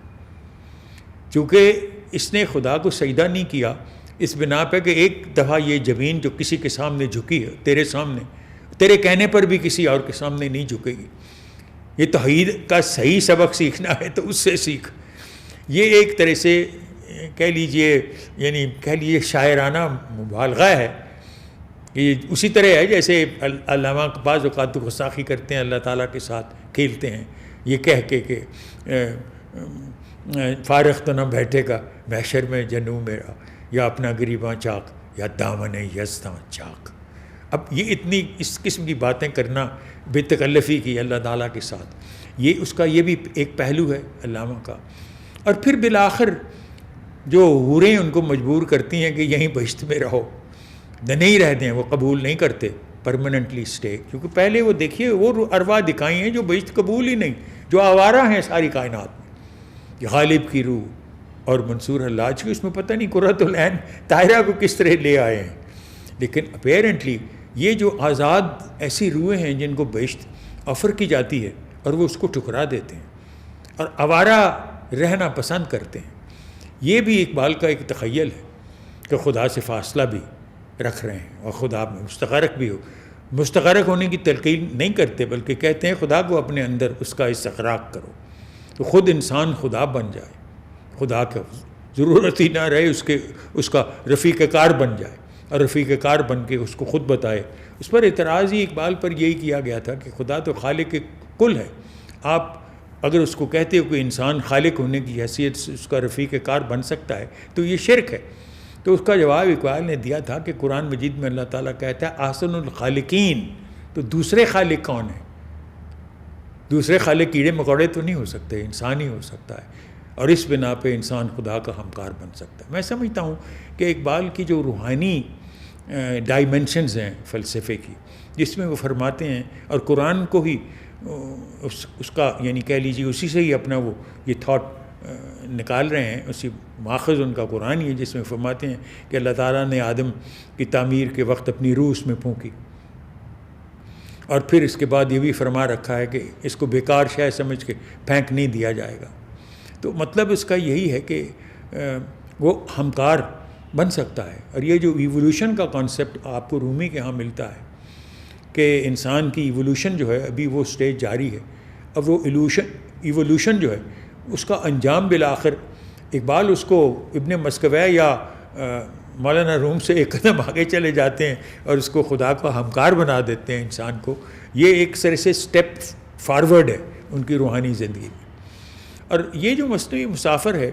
چونکہ اس نے خدا کو سجدہ نہیں کیا اس بنا پہ کہ ایک دفعہ یہ زمین جو کسی کے سامنے جھکی ہے، تیرے سامنے، تیرے کہنے پر بھی کسی اور کے سامنے نہیں جھکے گی. یہ توحید کا صحیح سبق سیکھنا ہے تو اس سے سیکھ. یہ ایک طرح سے کہہ لیجئے شاعرانہ مبالغہ ہے. یہ اسی طرح ہے جیسے علامہ بعض اوقات گستاخی کرتے ہیں، اللہ تعالیٰ کے ساتھ کھیلتے ہیں یہ کہہ کے کہ فارغ تو نہ بیٹھے گا محشر میں جنوں میرا، یا اپنا گریباں چاک یا دامن یزداں چاک. اب یہ اتنی اس قسم کی باتیں کرنا بے تکلفی کی اللہ تعالیٰ کے ساتھ، یہ اس کا یہ بھی ایک پہلو ہے علامہ کا. اور پھر بالآخر جو حوریں ان کو مجبور کرتی ہیں کہ یہیں بہشت میں رہو، نہیں رہتے ہیں، وہ قبول نہیں کرتے پرماننٹلی اسٹے، کیونکہ پہلے وہ دیکھیے وہ ارواح دکھائی ہیں جو بہشت قبول ہی نہیں، جو آوارہ ہیں ساری کائنات میں. غالب کی روح اور منصور حلاج کی، اس میں پتہ نہیں قرۃ العین طاہرہ کو کس طرح لے آئے ہیں. لیکن اپیرنٹلی یہ جو آزاد ایسی روحیں ہیں جن کو بہشت آفر کی جاتی ہے اور وہ اس کو ٹھکرا دیتے ہیں اور آوارہ رہنا پسند کرتے ہیں. یہ بھی اقبال کا ایک تخیل ہے کہ خدا سے فاصلہ بھی رکھ رہے ہیں اور خدا میں مستغرق بھی ہو. مستغرق ہونے کی تلقین نہیں کرتے بلکہ کہتے ہیں خدا کو اپنے اندر اس کا استغراق کرو تو خود انسان خدا بن جائے، خدا کا ضرورت ہی نہ رہے، اس کا رفیق کار بن جائے اور رفیق کار بن کے اس کو خود بتائے. اس پر اعتراض ہی اقبال پر یہی کیا گیا تھا کہ خدا تو خالق کل ہے، آپ اگر اس کو کہتے ہو کہ انسان خالق ہونے کی حیثیت سے اس کا رفیق کار بن سکتا ہے تو یہ شرک ہے. تو اس کا جواب اقبال نے دیا تھا کہ قرآن مجید میں اللہ تعالیٰ کہتا ہے احسن الخالقین، تو دوسرے خالق کون ہیں؟ دوسرے خالق کیڑے مکوڑے تو نہیں ہو سکتے، انسان ہی ہو سکتا ہے، اور اس بنا پہ انسان خدا کا ہمکار بن سکتا ہے. میں سمجھتا ہوں کہ اقبال کی جو روحانی ڈائمنشنز ہیں فلسفے کی، جس میں وہ فرماتے ہیں اور قرآن کو ہی اس کا یعنی کہہ لیجیے اسی سے ہی اپنا وہ یہ تھاٹ نکال رہے ہیں، اسی ماخذ ان کا قرآن ہی ہے جس میں فرماتے ہیں کہ اللہ تعالیٰ نے آدم کی تعمیر کے وقت اپنی روح اس میں پھونکی، اور پھر اس کے بعد یہ بھی فرما رکھا ہے کہ اس کو بیکار شے سمجھ کے پھینک نہیں دیا جائے گا. تو مطلب اس کا یہی ہے کہ وہ ہمکار بن سکتا ہے. اور یہ جو ایوولوشن کا کانسیپٹ آپ کو رومی کے ہاں ملتا ہے کہ انسان کی ایوولوشن جو ہے ابھی وہ سٹیج جاری ہے. اب وہ ایوولوشن جو ہے اس کا انجام بالآخر اقبال اس کو ابن مسکویہ یا مولانا روم سے ایک قدم آگے چلے جاتے ہیں اور اس کو خدا کا ہمکار بنا دیتے ہیں انسان کو. یہ ایک طرح سے سٹیپ فارورڈ ہے ان کی روحانی زندگی میں. اور یہ جو مصنوعی مسافر ہے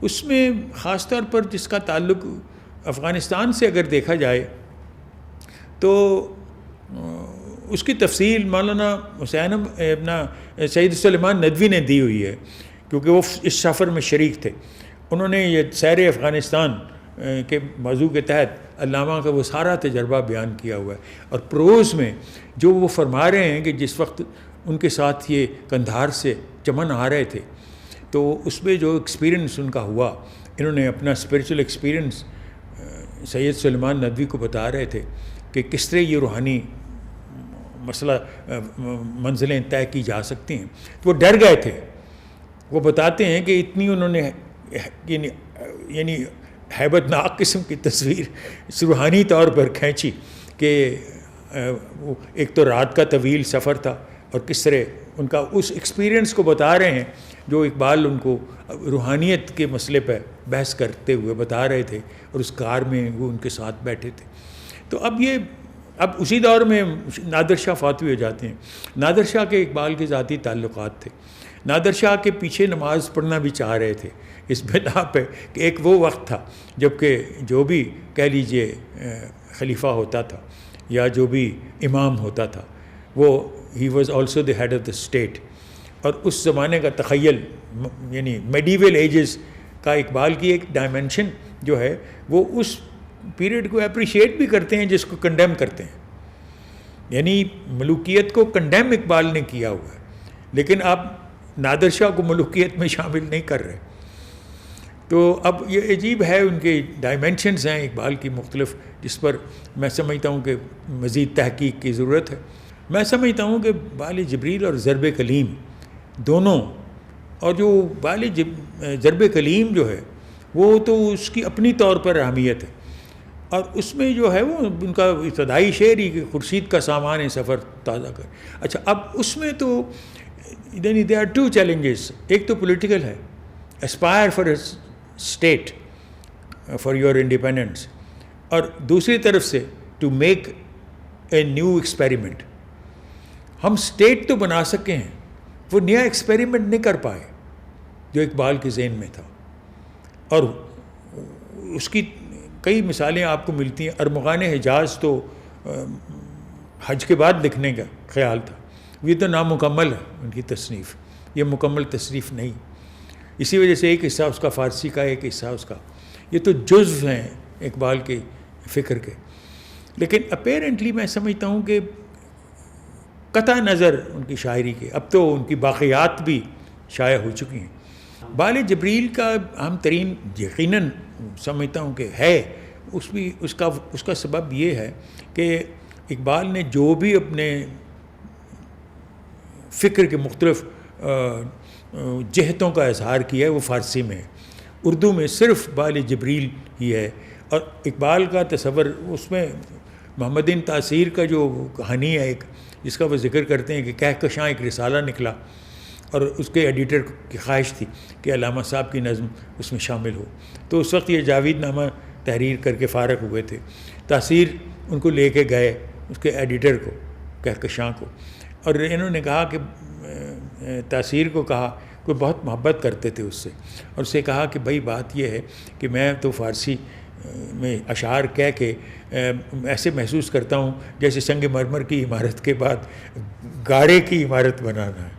اس میں خاص طور پر جس کا تعلق افغانستان سے اگر دیکھا جائے تو اس کی تفصیل مولانا حسین اپنا سید سلیمان ندوی نے دی ہوئی ہے کیونکہ وہ اس سفر میں شریک تھے. انہوں نے یہ سیر افغانستان کے موضوع کے تحت علامہ کا وہ سارا تجربہ بیان کیا ہوا ہے. اور پروز میں جو وہ فرما رہے ہیں کہ جس وقت ان کے ساتھ یہ قندھار سے چمن آ رہے تھے تو اس میں جو ایکسپیرینس ان کا ہوا, انہوں نے اپنا اسپریچول ایکسپیرینس سید سلیمان ندوی کو بتا رہے تھے کہ کس طرح یہ روحانی مسئلہ منزلیں طے کی جا سکتی ہیں. تو وہ ڈر گئے تھے. وہ بتاتے ہیں کہ اتنی انہوں نے یعنی ہیبت ناک قسم کی تصویر روحانی طور پر کھینچی کہ وہ ایک تو رات کا طویل سفر تھا اور کس طرح ان کا اس ایکسپیرینس کو بتا رہے ہیں جو اقبال ان کو روحانیت کے مسئلے پہ بحث کرتے ہوئے بتا رہے تھے اور اس کار میں وہ ان کے ساتھ بیٹھے تھے. تو اب اسی دور میں نادر شاہ فاتوی ہو جاتے ہیں. نادر شاہ کے اقبال کے ذاتی تعلقات تھے. نادر شاہ کے پیچھے نماز پڑھنا بھی چاہ رہے تھے اس بنا پہ کہ ایک وہ وقت تھا جب کہ جو بھی کہہ لیجئے خلیفہ ہوتا تھا یا جو بھی امام ہوتا تھا وہ ہی was also the head of the state. اور اس زمانے کا تخیل یعنی میڈیول ایجز کا اقبال کی ایک ڈائمنشن جو ہے وہ اس پیریڈ کو اپریشیٹ بھی کرتے ہیں جس کو کنڈیم کرتے ہیں. یعنی ملوکیت کو کنڈیم اقبال نے کیا ہوا ہے لیکن آپ نادر شاہ کو ملوکیت میں شامل نہیں کر رہے. تو اب یہ عجیب ہے, ان کے ڈائمنشنز ہیں اقبال کی مختلف جس پر میں سمجھتا ہوں کہ مزید تحقیق کی ضرورت ہے. میں سمجھتا ہوں کہ بال جبریل اور ضرب کلیم دونوں, اور جو بال ضرب کلیم جو ہے وہ تو اس کی اپنی طور پر اہمیت ہے اور اس میں جو ہے وہ ان کا ابتدائی شعر ہی کہ خورشید کا سامان سفر تازہ کر. اچھا اب اس میں تو دے آر ٹو چیلنجز. ایک تو پولیٹیکل ہے, aspire for a state for your independence, اور دوسری طرف سے to make a new experiment. ہم اسٹیٹ تو بنا سکے ہیں, وہ نیا ایکسپیریمنٹ نہیں کر پائے جو اقبال کے ذہن میں تھا. اور اس کی کئی مثالیں آپ کو ملتی ہیں. ارمغان حجاز تو حج کے بعد لکھنے کا خیال تھا, یہ تو نامکمل ہے ان کی تصنیف, یہ مکمل تصنیف نہیں. اسی وجہ سے ایک حصہ اس کا فارسی کا, ایک حصہ اس کا, یہ تو جزو ہیں اقبال کے فکر کے. لیکن اپیرنٹلی میں سمجھتا ہوں کہ قطع نظر ان کی شاعری کے اب تو ان کی باقیات بھی شائع ہو چکی ہیں. بال جبریل کا اہم ترین یقیناً سمجھتا ہوں کہ ہے اس کا سبب یہ ہے کہ اقبال نے جو بھی اپنے فکر کے مختلف جہتوں کا اظہار کیا ہے وہ فارسی میں ہے. اردو میں صرف بال جبریل ہی ہے. اور اقبال کا تصور اس میں محمدین تاثیر کا جو کہانی ہے ایک جس کا وہ ذکر کرتے ہیں کہ کہکشاں ایک رسالہ نکلا اور اس کے ایڈیٹر کی خواہش تھی کہ علامہ صاحب کی نظم اس میں شامل ہو. تو اس وقت یہ جاوید نامہ تحریر کر کے فارغ ہوئے تھے. تاثیر ان کو لے کے گئے اس کے ایڈیٹر کو, کہکشاں کو, اور انہوں نے کہا کہ تاثیر کو کہا, کوئی بہت محبت کرتے تھے اس سے, اور اسے کہا کہ بھائی بات یہ ہے کہ میں تو فارسی میں اشعار کہہ کے ایسے محسوس کرتا ہوں جیسے سنگ مرمر کی عمارت کے بعد گارے کی عمارت بنانا ہے,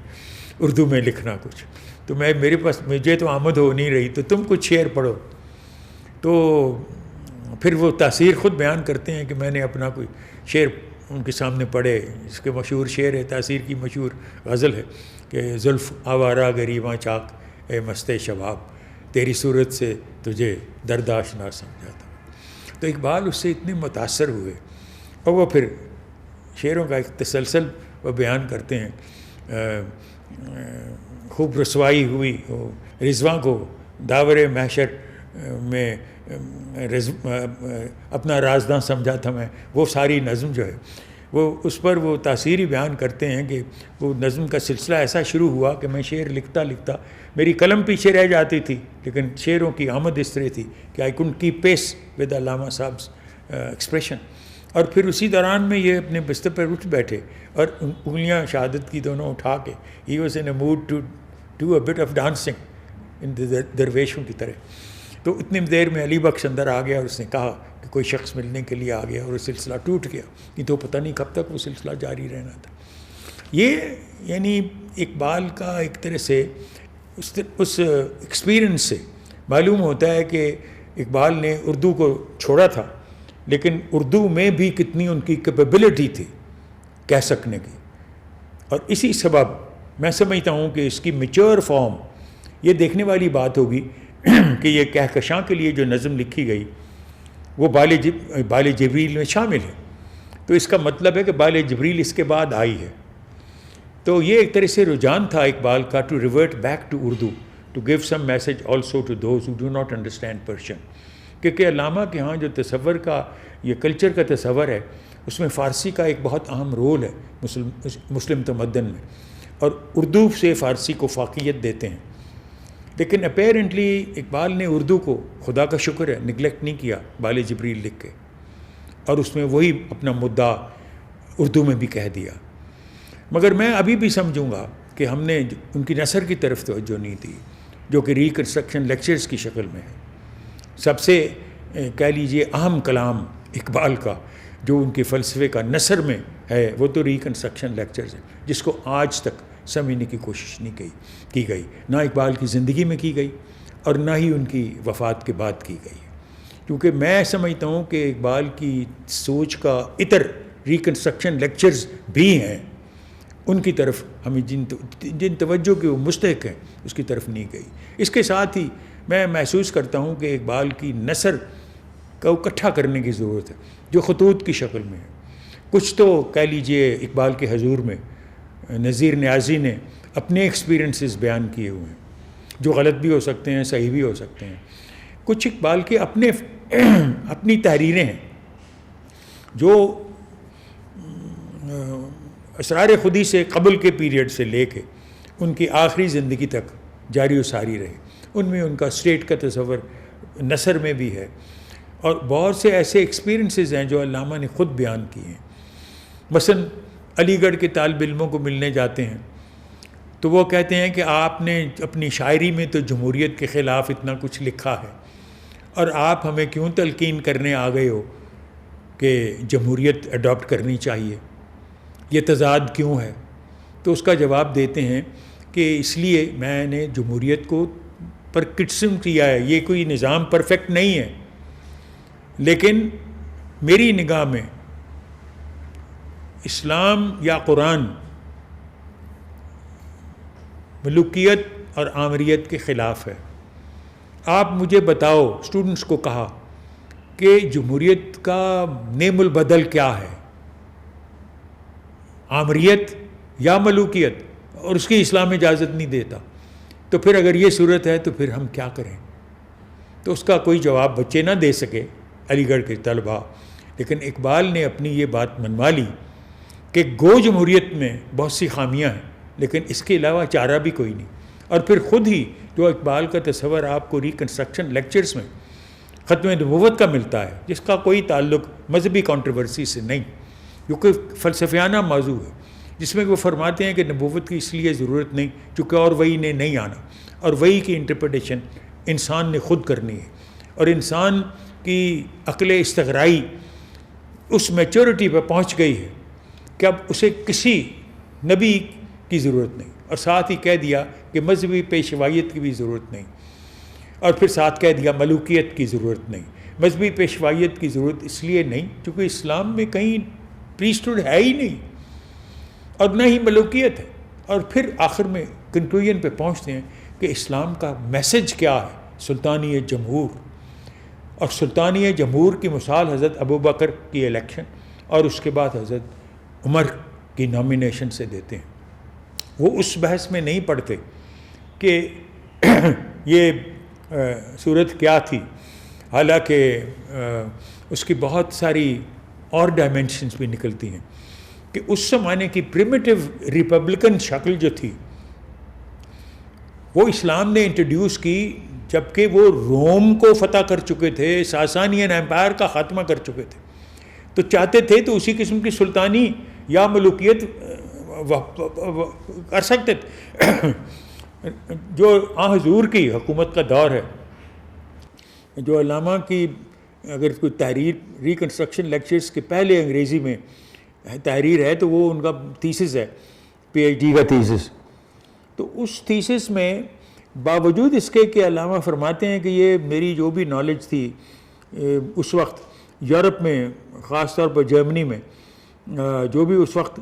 اردو میں لکھنا کچھ. تو میرے پاس مجھے تو آمد ہو نہیں رہی, تو تم کچھ شعر پڑھو. تو پھر وہ تاثیر خود بیان کرتے ہیں کہ میں نے اپنا کوئی شعر ان کے سامنے پڑھے. اس کے مشہور شعر ہے, تاثیر کی مشہور غزل ہے کہ زلف آوارہ گریواں چاک اے مست شباب, تیری صورت سے تجھے درداش نہ سمجھا تھا. تو اقبال اس سے اتنے متاثر ہوئے اور وہ پھر شعروں کا ایک تسلسل وہ بیان کرتے ہیں. خوب رسوائی ہوئی، رضواں کو داور محشر میں اپنا رازداں سمجھا تھا میں، وہ ساری نظم جو ہے وہ اس پر وہ تاثیری بیان کرتے ہیں کہ وہ نظم کا سلسلہ ایسا شروع ہوا کہ میں شعر لکھتا لکھتا میری قلم پیچھے رہ جاتی تھی، لیکن شعروں کی آمد اس طرح تھی کہ آئی کنڈ کیپ پیس ود علامہ صاحب ایکسپریشن. اور پھر اسی دوران میں یہ اپنے بستر پر اٹھ بیٹھے اور انگلیاں شہادت کی دونوں اٹھا کے he was in a mood to do a bit of dancing ان درویشوں کی طرح. تو اتنی دیر میں علی بخش اندر آ گیا اور اس نے کہا کہ کوئی شخص ملنے کے لیے آ گیا اور وہ سلسلہ ٹوٹ گیا. نہیں تو پتہ نہیں کب تک وہ سلسلہ جاری رہنا تھا. یہ یعنی اقبال کا ایک طرح سے اس ایکسپیرئنس سے معلوم ہوتا ہے کہ اقبال نے اردو کو چھوڑا تھا، لیکن اردو میں بھی کتنی ان کی کیپیبلٹی تھی کہہ سکنے کی. اور اسی سبب میں سمجھتا ہوں کہ اس کی میچور فارم یہ دیکھنے والی بات ہوگی کہ یہ کہکشاں کے لیے جو نظم لکھی گئی وہ بال جبریل میں شامل ہے. تو اس کا مطلب ہے کہ بال جبریل اس کے بعد آئی ہے. تو یہ ایک طرح سے رجحان تھا اقبال کا to revert back to Urdu to give some message also to those who do not understand Persian. کیونکہ علامہ کے ہاں جو تصور کا یہ کلچر کا تصور ہے اس میں فارسی کا ایک بہت اہم رول ہے مسلم تمدن میں، اور اردو سے فارسی کو فاقیت دیتے ہیں. لیکن اپیرنٹلی اقبال نے اردو کو خدا کا شکر ہے نگلیکٹ نہیں کیا بال جبریل لکھ کے، اور اس میں وہی اپنا مدعا اردو میں بھی کہہ دیا. مگر میں ابھی بھی سمجھوں گا کہ ہم نے ان کی نثر کی طرف توجہ نہیں دی جو کہ ریکنسٹرکشن لیکچرز کی شکل میں ہے. سب سے کہہ لیجئے اہم کلام اقبال کا جو ان کے فلسفے کا نثر میں ہے وہ تو ریکنسٹرکشن لیکچرز ہے، جس کو آج تک سمجھنے کی کوشش نہیں کی گئی، نہ اقبال کی زندگی میں کی گئی اور نہ ہی ان کی وفات کے بعد کی گئی. کیونکہ میں سمجھتا ہوں کہ اقبال کی سوچ کا عطر ریکنسٹرکشن لیکچرز بھی ہیں، ان کی طرف ہمیں جن توجہ کے وہ مستحق ہیں اس کی طرف نہیں گئی. اس کے ساتھ ہی میں محسوس کرتا ہوں کہ اقبال کی نثر کو اکٹھا کرنے کی ضرورت ہے جو خطوط کی شکل میں ہے. کچھ تو کہہ لیجئے اقبال کے حضور میں نذیر نیازی نے اپنے ایکسپیرینسز بیان کیے ہوئے ہیں جو غلط بھی ہو سکتے ہیں، صحیح بھی ہو سکتے ہیں. کچھ اقبال کے اپنی تحریریں ہیں جو اسرار خودی سے قبل کے پیریڈ سے لے کے ان کی آخری زندگی تک جاری و ساری رہے. ان میں ان کا اسٹیٹ کا تصور نثر میں بھی ہے، اور بہت سے ایسے ایکسپیرینسز ہیں جو علامہ نے خود بیان کیے ہیں. مثلا علی گڑھ کے طالب علموں کو ملنے جاتے ہیں تو وہ کہتے ہیں کہ آپ نے اپنی شاعری میں تو جمہوریت کے خلاف اتنا کچھ لکھا ہے اور آپ ہمیں کیوں تلقین کرنے آ گئے ہو کہ جمہوریت اڈاپٹ کرنی چاہیے، یہ تضاد کیوں ہے؟ تو اس کا جواب دیتے ہیں کہ اس لیے میں نے جمہوریت کو پر کرٹسم کیا ہے. یہ کوئی نظام پرفیکٹ نہیں ہے، لیکن میری نگاہ میں اسلام یا قرآن ملوکیت اور آمریت کے خلاف ہے. آپ مجھے بتاؤ، اسٹوڈنٹس کو کہا کہ جمہوریت کا نعم البدل کیا ہے، آمریت یا ملوکیت؟ اور اس کی اسلام اجازت نہیں دیتا. تو پھر اگر یہ صورت ہے تو پھر ہم کیا کریں؟ تو اس کا کوئی جواب بچے نہ دے سکے علی گڑھ کے طلباء، لیکن اقبال نے اپنی یہ بات منوا لی کہ گو جمہوریت میں بہت سی خامیاں ہیں لیکن اس کے علاوہ چارہ بھی کوئی نہیں. اور پھر خود ہی جو اقبال کا تصور آپ کو ریکنسٹرکشن لیکچرز میں ختم نبوت کا ملتا ہے، جس کا کوئی تعلق مذہبی کنٹروورسی سے نہیں، جو کہ فلسفیانہ موضوع ہے، جس میں وہ فرماتے ہیں کہ نبوت کی اس لیے ضرورت نہیں چونکہ اور وہی نے نہیں آنا، اور وہی کی انٹرپریٹیشن انسان نے خود کرنی ہے، اور انسان کی عقل استغرائی اس میچورٹی پہ پہنچ گئی ہے کہ اب اسے کسی نبی کی ضرورت نہیں، اور ساتھ ہی کہہ دیا کہ مذہبی پیشوائیت کی بھی ضرورت نہیں، اور پھر ساتھ کہہ دیا ملوکیت کی ضرورت نہیں. مذہبی پیشوائیت کی ضرورت اس لیے نہیں کیونکہ اسلام میں کہیں پریسٹہوڈ ہے ہی نہیں اور نہ ہی ملوکیت ہے. اور پھر آخر میں کنکلوژن پہ پہنچتے ہیں کہ اسلام کا میسج کیا ہے، سلطانی جمہور. اور سلطانی جمہور کی مثال حضرت ابوبکر کی الیکشن اور اس کے بعد حضرت عمر کی نامینیشن سے دیتے ہیں. وہ اس بحث میں نہیں پڑھتے کہ یہ صورت کیا تھی، حالانکہ اس کی بہت ساری اور ڈائمینشنز بھی نکلتی ہیں، کہ اس زمانے کی پریمیٹیو ریپبلکن شکل جو تھی وہ اسلام نے انٹروڈیوس کی جبکہ وہ روم کو فتح کر چکے تھے، ساسانین ایمپائر کا خاتمہ کر چکے تھے، تو چاہتے تھے تو اسی قسم کی سلطانی یا ملوکیت کر سکتے تھے۔ جو حضور کی حکومت کا دور ہے، جو علامہ کی اگر کوئی تحریر ریکنسٹرکشن لیکچرز کے پہلے انگریزی میں تحریر ہے تو وہ ان کا تھیسس ہے، پی ایچ ڈی کا تھیسس، تو اس تھیسس میں باوجود اس کے کہ علامہ فرماتے ہیں کہ یہ میری جو بھی نالج تھی اس وقت یورپ میں، خاص طور پر جرمنی میں، جو بھی اس وقت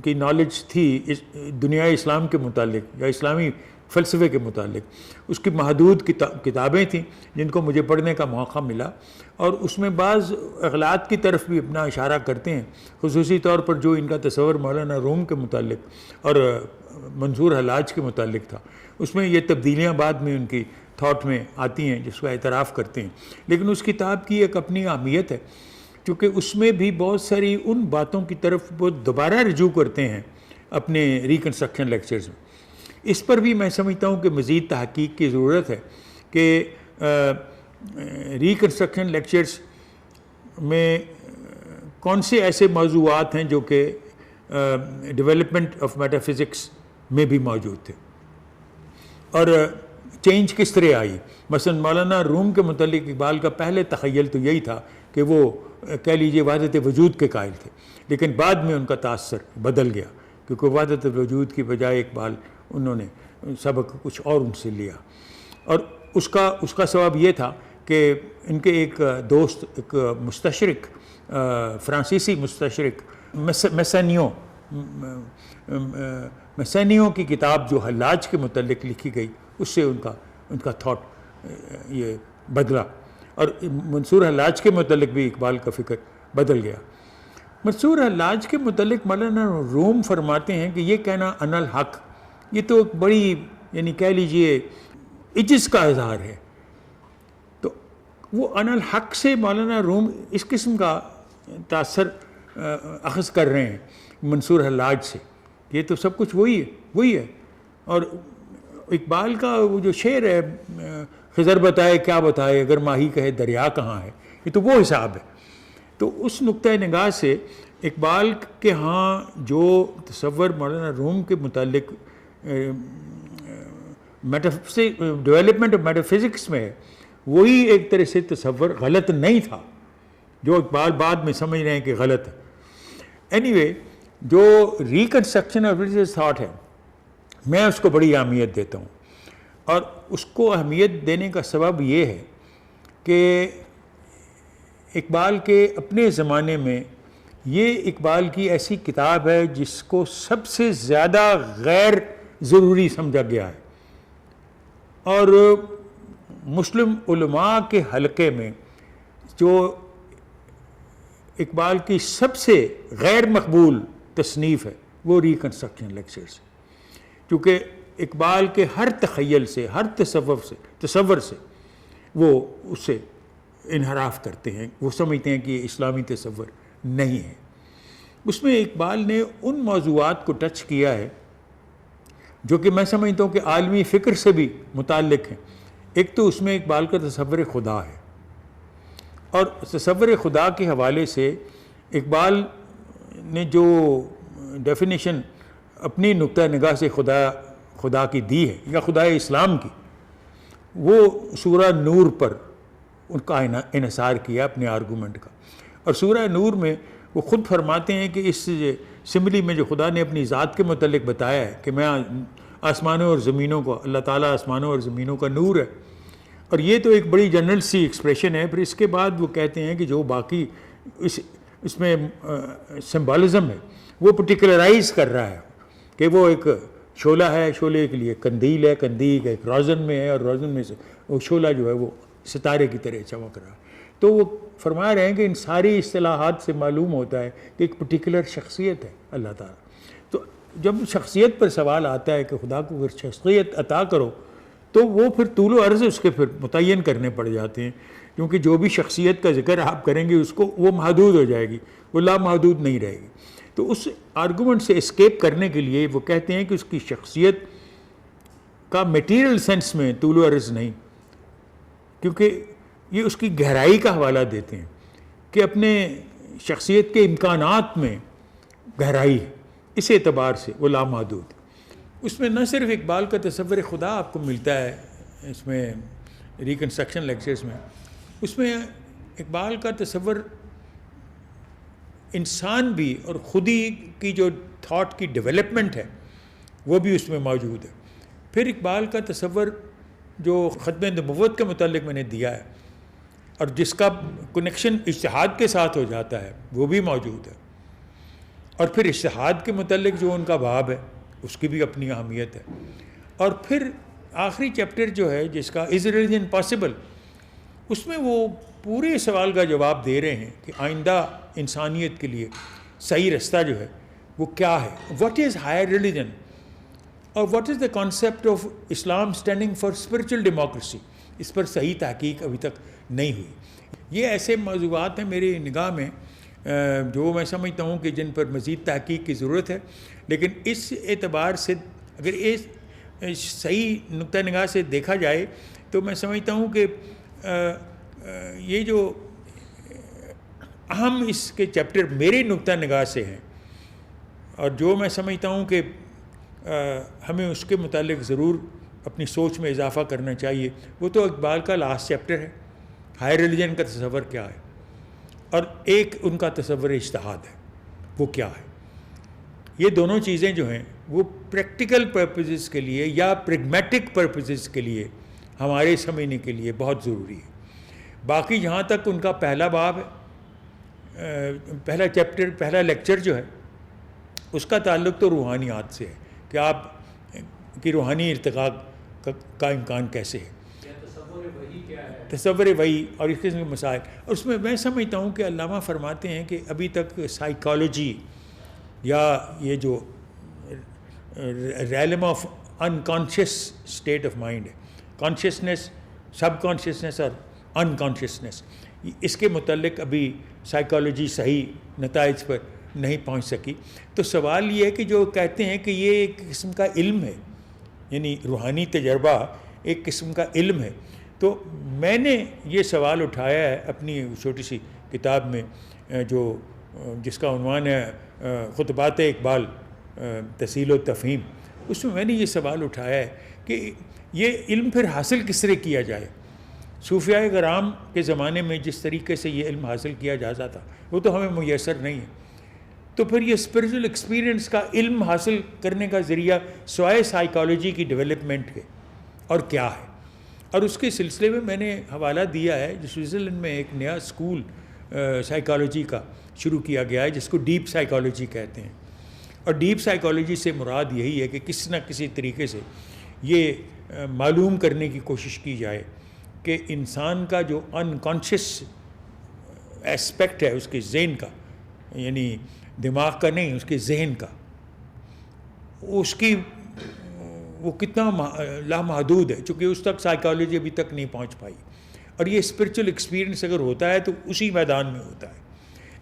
کی نالج تھی دنیا اسلام کے متعلق یا اسلامی فلسفے کے متعلق، اس کی محدود کتابیں تھیں جن کو مجھے پڑھنے کا موقع ملا، اور اس میں بعض اغلاط کی طرف بھی اپنا اشارہ کرتے ہیں، خصوصی طور پر جو ان کا تصور مولانا روم کے متعلق اور منصور حلاج کے متعلق تھا، اس میں یہ تبدیلیاں بعد میں ان کی تھاٹ میں آتی ہیں جس کا اعتراف کرتے ہیں، لیکن اس کتاب کی ایک اپنی اہمیت ہے کیونکہ اس میں بھی بہت ساری ان باتوں کی طرف وہ دوبارہ رجوع کرتے ہیں اپنے ریکنسٹرکشن لیکچرز میں۔ اس پر بھی میں سمجھتا ہوں کہ مزید تحقیق کی ضرورت ہے کہ ریکنسٹرکشن لیکچرز میں کون سے ایسے موضوعات ہیں جو کہ ڈیولپمنٹ آف میٹا فزکس میں بھی موجود تھے، اور چینج کس طرح آئی۔ مثلا مولانا روم کے متعلق اقبال کا پہلے تخیل تو یہی تھا کہ وہ کہہ لیجیے وحدت وجود کے قائل تھے، لیکن بعد میں ان کا تاثر بدل گیا کیونکہ وحدت وجود کی بجائے اقبال انہوں نے سبق کچھ اور ان سے لیا، اور اس کا سبب یہ تھا کہ ان کے ایک دوست، ایک مستشرق، فرانسیسی مستشرق میسینیو کی کتاب جو حلاج کے متعلق لکھی گئی، اس سے ان کا تھاٹ یہ بدلا، اور منصور حلاج کے متعلق بھی اقبال کا فکر بدل گیا۔ منصور حلاج کے متعلق مولانا روم فرماتے ہیں کہ یہ کہنا انا الحق، یہ تو ایک بڑی یعنی کہہ لیجئے عجز کا اظہار ہے، تو وہ انا الحق سے مولانا روم اس قسم کا تاثر اخذ کر رہے ہیں منصور حلاج سے، یہ تو سب کچھ وہی ہے۔ اور اقبال کا وہ جو شعر ہے، خضر بتائے کیا بتائے اگر ماہی کہے دریا کہاں ہے، یہ تو وہ حساب ہے۔ تو اس نقطہ نگاہ سے اقبال کے ہاں جو تصور مولانا روم کے متعلق ڈیولپمنٹ آف میٹا فزکس میں ہے، وہی ایک طرح سے تصور غلط نہیں تھا جو اقبال بعد میں سمجھ رہے ہیں کہ غلط ہے۔ اینی وے جو ریکنسٹرکشن آف ریلیجیس تھاٹ ہے، میں اس کو بڑی اہمیت دیتا ہوں، اور اس کو اہمیت دینے کا سبب یہ ہے کہ اقبال کے اپنے زمانے میں یہ اقبال کی ایسی کتاب ہے جس کو سب سے زیادہ غیر ضروری سمجھا گیا ہے، اور مسلم علماء کے حلقے میں جو اقبال کی سب سے غیر مقبول تصنیف ہے وہ ریکنسٹرکشن لیکچرز، کیونکہ اقبال کے ہر تخیل سے، ہر تصور سے وہ اس سے انحراف کرتے ہیں، وہ سمجھتے ہیں کہ یہ اسلامی تصور نہیں ہے۔ اس میں اقبال نے ان موضوعات کو ٹچ کیا ہے جو کہ میں سمجھتا ہوں کہ عالمی فکر سے بھی متعلق ہیں۔ ایک تو اس میں اقبال کا تصور خدا ہے، اور تصور خدا کے حوالے سے اقبال نے جو ڈیفینیشن اپنی نقطہ نگاہ سے خدا کی دی ہے یا خدا اسلام کی، وہ سورہ نور پر ان کا انحصار کیا اپنے آرگومنٹ کا، اور سورہ نور میں وہ خود فرماتے ہیں کہ اس سملی میں جو خدا نے اپنی ذات کے متعلق بتایا ہے کہ میں آسمانوں اور زمینوں کو، اللہ تعالیٰ آسمانوں اور زمینوں کا نور ہے، اور یہ تو ایک بڑی جنرل سی ایکسپریشن ہے۔ پھر اس کے بعد وہ کہتے ہیں کہ جو باقی اس میں سمبالزم ہے وہ پرٹیکولرائز کر رہا ہے کہ وہ ایک شعلہ ہے، شعلے کے لیے قندیل ہے، قندیل ایک روزن میں ہے، اور روزن میں سے وہ شعلہ جو ہے وہ ستارے کی طرح چمک رہا ہے۔ تو وہ فرما رہے ہیں کہ ان ساری اصطلاحات سے معلوم ہوتا ہے کہ ایک پرٹیکولر شخصیت ہے اللہ تعالیٰ۔ تو جب شخصیت پر سوال آتا ہے کہ خدا کو اگر شخصیت عطا کرو تو وہ پھر طول و عرض اس کے پھر متعین کرنے پڑ جاتے ہیں، کیونکہ جو بھی شخصیت کا ذکر آپ کریں گے اس کو وہ محدود ہو جائے گی، وہ لامحدود نہیں رہے گی۔ تو اس آرگومنٹ سے اسکیپ کرنے کے لیے وہ کہتے ہیں کہ اس کی شخصیت کا میٹیریل سینس میں طول و عرض نہیں، کیونکہ یہ اس کی گہرائی کا حوالہ دیتے ہیں کہ اپنے شخصیت کے امکانات میں گہرائی ہے، اس اعتبار سے وہ لامحدود ہے۔ اس میں نہ صرف اقبال کا تصور خدا آپ کو ملتا ہے اس میں ریکنسٹرکشن لیکچرز میں، اس میں اقبال کا تصور انسان بھی اور خودی کی جو تھاٹ کی ڈیولپمنٹ ہے وہ بھی اس میں موجود ہے۔ پھر اقبال کا تصور جو ختم نبوت کے متعلق میں نے دیا ہے اور جس کا کنیکشن اجتہاد کے ساتھ ہو جاتا ہے وہ بھی موجود ہے، اور پھر اجتہاد کے متعلق جو ان کا باب ہے اس کی بھی اپنی اہمیت ہے۔ اور پھر آخری چیپٹر جو ہے جس کا از ریلیجن پاسبل، اس میں وہ پورے سوال کا جواب دے رہے ہیں کہ آئندہ انسانیت کے لیے صحیح رستہ جو ہے وہ کیا ہے، واٹ از ہائر ریلیجن، اور what is the concept of Islam standing for spiritual democracy. اس پر صحیح تحقیق ابھی تک نہیں ہوئی۔ یہ ایسے موضوعات ہیں میری نگاہ میں جو میں سمجھتا ہوں کہ جن پر مزید تحقیق کی ضرورت ہے، لیکن اس اعتبار سے اگر اس صحیح نقطہ نگاہ سے دیکھا جائے تو میں سمجھتا ہوں کہ یہ جو اہم اس کے چیپٹر میرے نقطہ نگاہ سے ہیں اور جو میں سمجھتا ہوں کہ ہمیں اس کے متعلق ضرور اپنی سوچ میں اضافہ کرنا چاہیے، وہ تو اقبال کا لاسٹ چیپٹر ہے، ہائر ریلیجن کا تصور کیا ہے، اور ایک ان کا تصور اجتہاد ہے وہ کیا ہے۔ یہ دونوں چیزیں جو ہیں وہ پریکٹیکل پرپزز کے لیے یا پریگمیٹک پرپزز کے لیے ہمارے سمجھنے کے لیے بہت ضروری ہے۔ باقی جہاں تک ان کا پہلا باب ہے، پہلا چیپٹر، پہلا لیکچر جو ہے اس کا تعلق تو روحانیات سے ہے کہ آپ کی روحانی ارتقاء کا امکان کیسے ہے، تصور وحی اور اس قسم کے مسائل۔ اور اس میں سمجھتا ہوں کہ علامہ فرماتے ہیں کہ ابھی تک سائیکالوجی یا یہ جو realm of unconscious state of mind ہے، کانشیسنیس، سب کانشیسنیس اور انکانشیسنیس، اس کے متعلق ابھی سائیکالوجی صحیح نتائج پر نہیں پہنچ سکی۔ تو سوال یہ ہے کہ جو کہتے ہیں کہ یہ ایک قسم کا علم ہے، یعنی روحانی تجربہ ایک قسم کا علم ہے، تو میں نے یہ سوال اٹھایا ہے اپنی چھوٹی سی کتاب میں جس کا عنوان ہے خطبات اقبال تحصیل و تفہیم، اس میں نے یہ سوال اٹھایا ہے کہ یہ علم پھر حاصل کس طرح کیا جائے۔ صوفیاء کرام کے زمانے میں جس طریقے سے یہ علم حاصل کیا جاتا تھا وہ تو ہمیں میسر نہیں ہے، تو پھر یہ اسپرچل ایکسپیرئنس کا علم حاصل کرنے کا ذریعہ سوائے سائیکالوجی کی ڈیولپمنٹ کے اور کیا ہے۔ اور اس کے سلسلے میں نے حوالہ دیا ہے جو سوئٹزرلینڈ میں ایک نیا اسکول سائیکالوجی کا شروع کیا گیا ہے جس کو ڈیپ سائیکالوجی کہتے ہیں، اور ڈیپ سائیکالوجی سے مراد یہی ہے کہ کسی نہ کسی طریقے سے یہ معلوم کرنے کی کوشش کی جائے کہ انسان کا جو انکانشیس ایسپیکٹ ہے اس کے ذہن کا، یعنی دماغ کا نہیں، اس کے ذہن کا، اس کی وہ کتنا لامحدود ہے، چونکہ اس تک سائیکالوجی ابھی تک نہیں پہنچ پائی، اور یہ اسپرچل ایکسپیرئنس اگر ہوتا ہے تو اسی میدان میں ہوتا ہے۔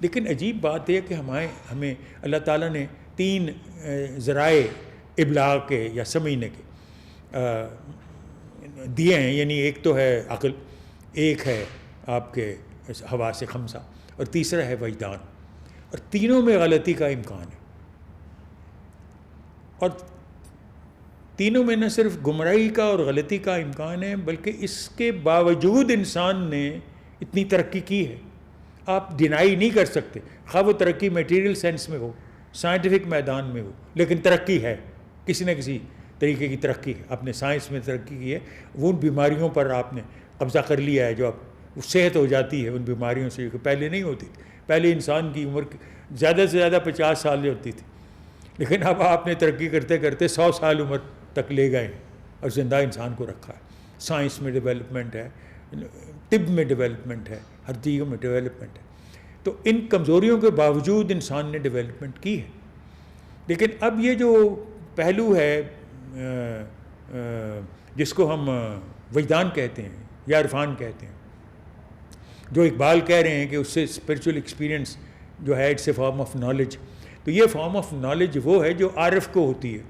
لیکن عجیب بات ہے کہ ہمیں اللہ تعالیٰ نے 3 ذرائع ابلاغ کے یا سمجھنے کے دیے ہیں، یعنی ایک تو ہے عقل، ایک ہے آپ کے حواس خمسہ، اور تیسرا ہے وجدان، اور تینوں میں غلطی کا امکان ہے، اور تینوں میں نہ صرف گمراہی کا اور غلطی کا امکان ہے بلکہ اس کے باوجود انسان نے اتنی ترقی کی ہے، آپ ڈینائی نہیں کر سکتے، خواہ وہ ترقی میٹیریل سینس میں ہو، سائنٹیفک میدان میں ہو، لیکن ترقی ہے، کسی نہ کسی طریقے کی ترقی ہے۔ آپ نے سائنس میں ترقی کی ہے، وہ ان بیماریوں پر آپ نے قبضہ کر لیا ہے جو اب صحت ہو جاتی ہے ان بیماریوں سے، جو پہلے نہیں ہوتی تھی۔ پہلے انسان کی عمر زیادہ سے زیادہ 50 سال ہوتی تھی، لیکن اب آپ نے ترقی کرتے کرتے 100 سال عمر تک لے گئے اور زندہ انسان کو رکھا ہے۔ سائنس میں ڈیولپمنٹ ہے، طب میں ڈیولپمنٹ ہے، ہر چیزوں میں ڈیولپمنٹ ہے۔ تو ان کمزوریوں کے باوجود انسان نے ڈیولپمنٹ کی ہے، لیکن اب یہ جو پہلو ہے جس کو ہم وجدان کہتے ہیں یا عرفان کہتے ہیں، جو اقبال کہہ رہے ہیں کہ اس سے اسپرچول ایکسپیرئنس جو ہے it's a form of knowledge, تو یہ فارم آف نالج وہ ہے جو عارف کو ہوتی ہے،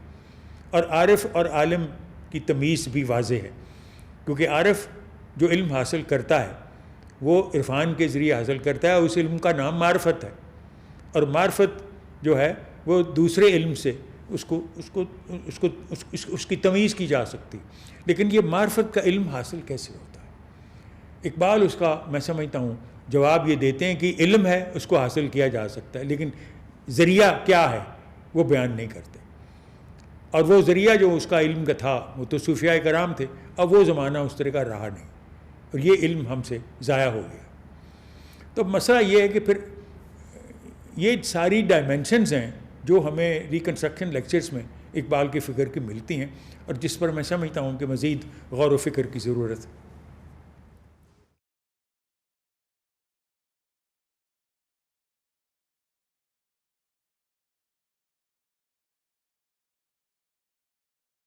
اور عارف اور عالم کی تمیز بھی واضح ہے، کیونکہ عارف جو علم حاصل کرتا ہے وہ عرفان کے ذریعے حاصل کرتا ہے، اور اس علم کا نام معرفت ہے، اور معرفت جو ہے وہ دوسرے علم سے اس کی تمیز کی جا سکتی، لیکن یہ معرفت کا علم حاصل کیسے ہوتا ہے؟ اقبال اس کا میں سمجھتا ہوں جواب یہ دیتے ہیں کہ علم ہے، اس کو حاصل کیا جا سکتا ہے، لیکن ذریعہ کیا ہے وہ بیان نہیں کرتے، اور وہ ذریعہ جو اس کا علم کا تھا وہ تو صوفیاء کرام تھے، اب وہ زمانہ اس طرح کا رہا نہیں، اور یہ علم ہم سے ضائع ہو گیا۔ تو مسئلہ یہ ہے کہ پھر یہ ساری ڈائمینشنز ہیں جو ہمیں ریکنسٹرکشن لیکچرز میں اقبال کی فکر کی ملتی ہیں، اور جس پر میں سمجھتا ہوں کہ مزید غور و فکر کی ضرورت ہے۔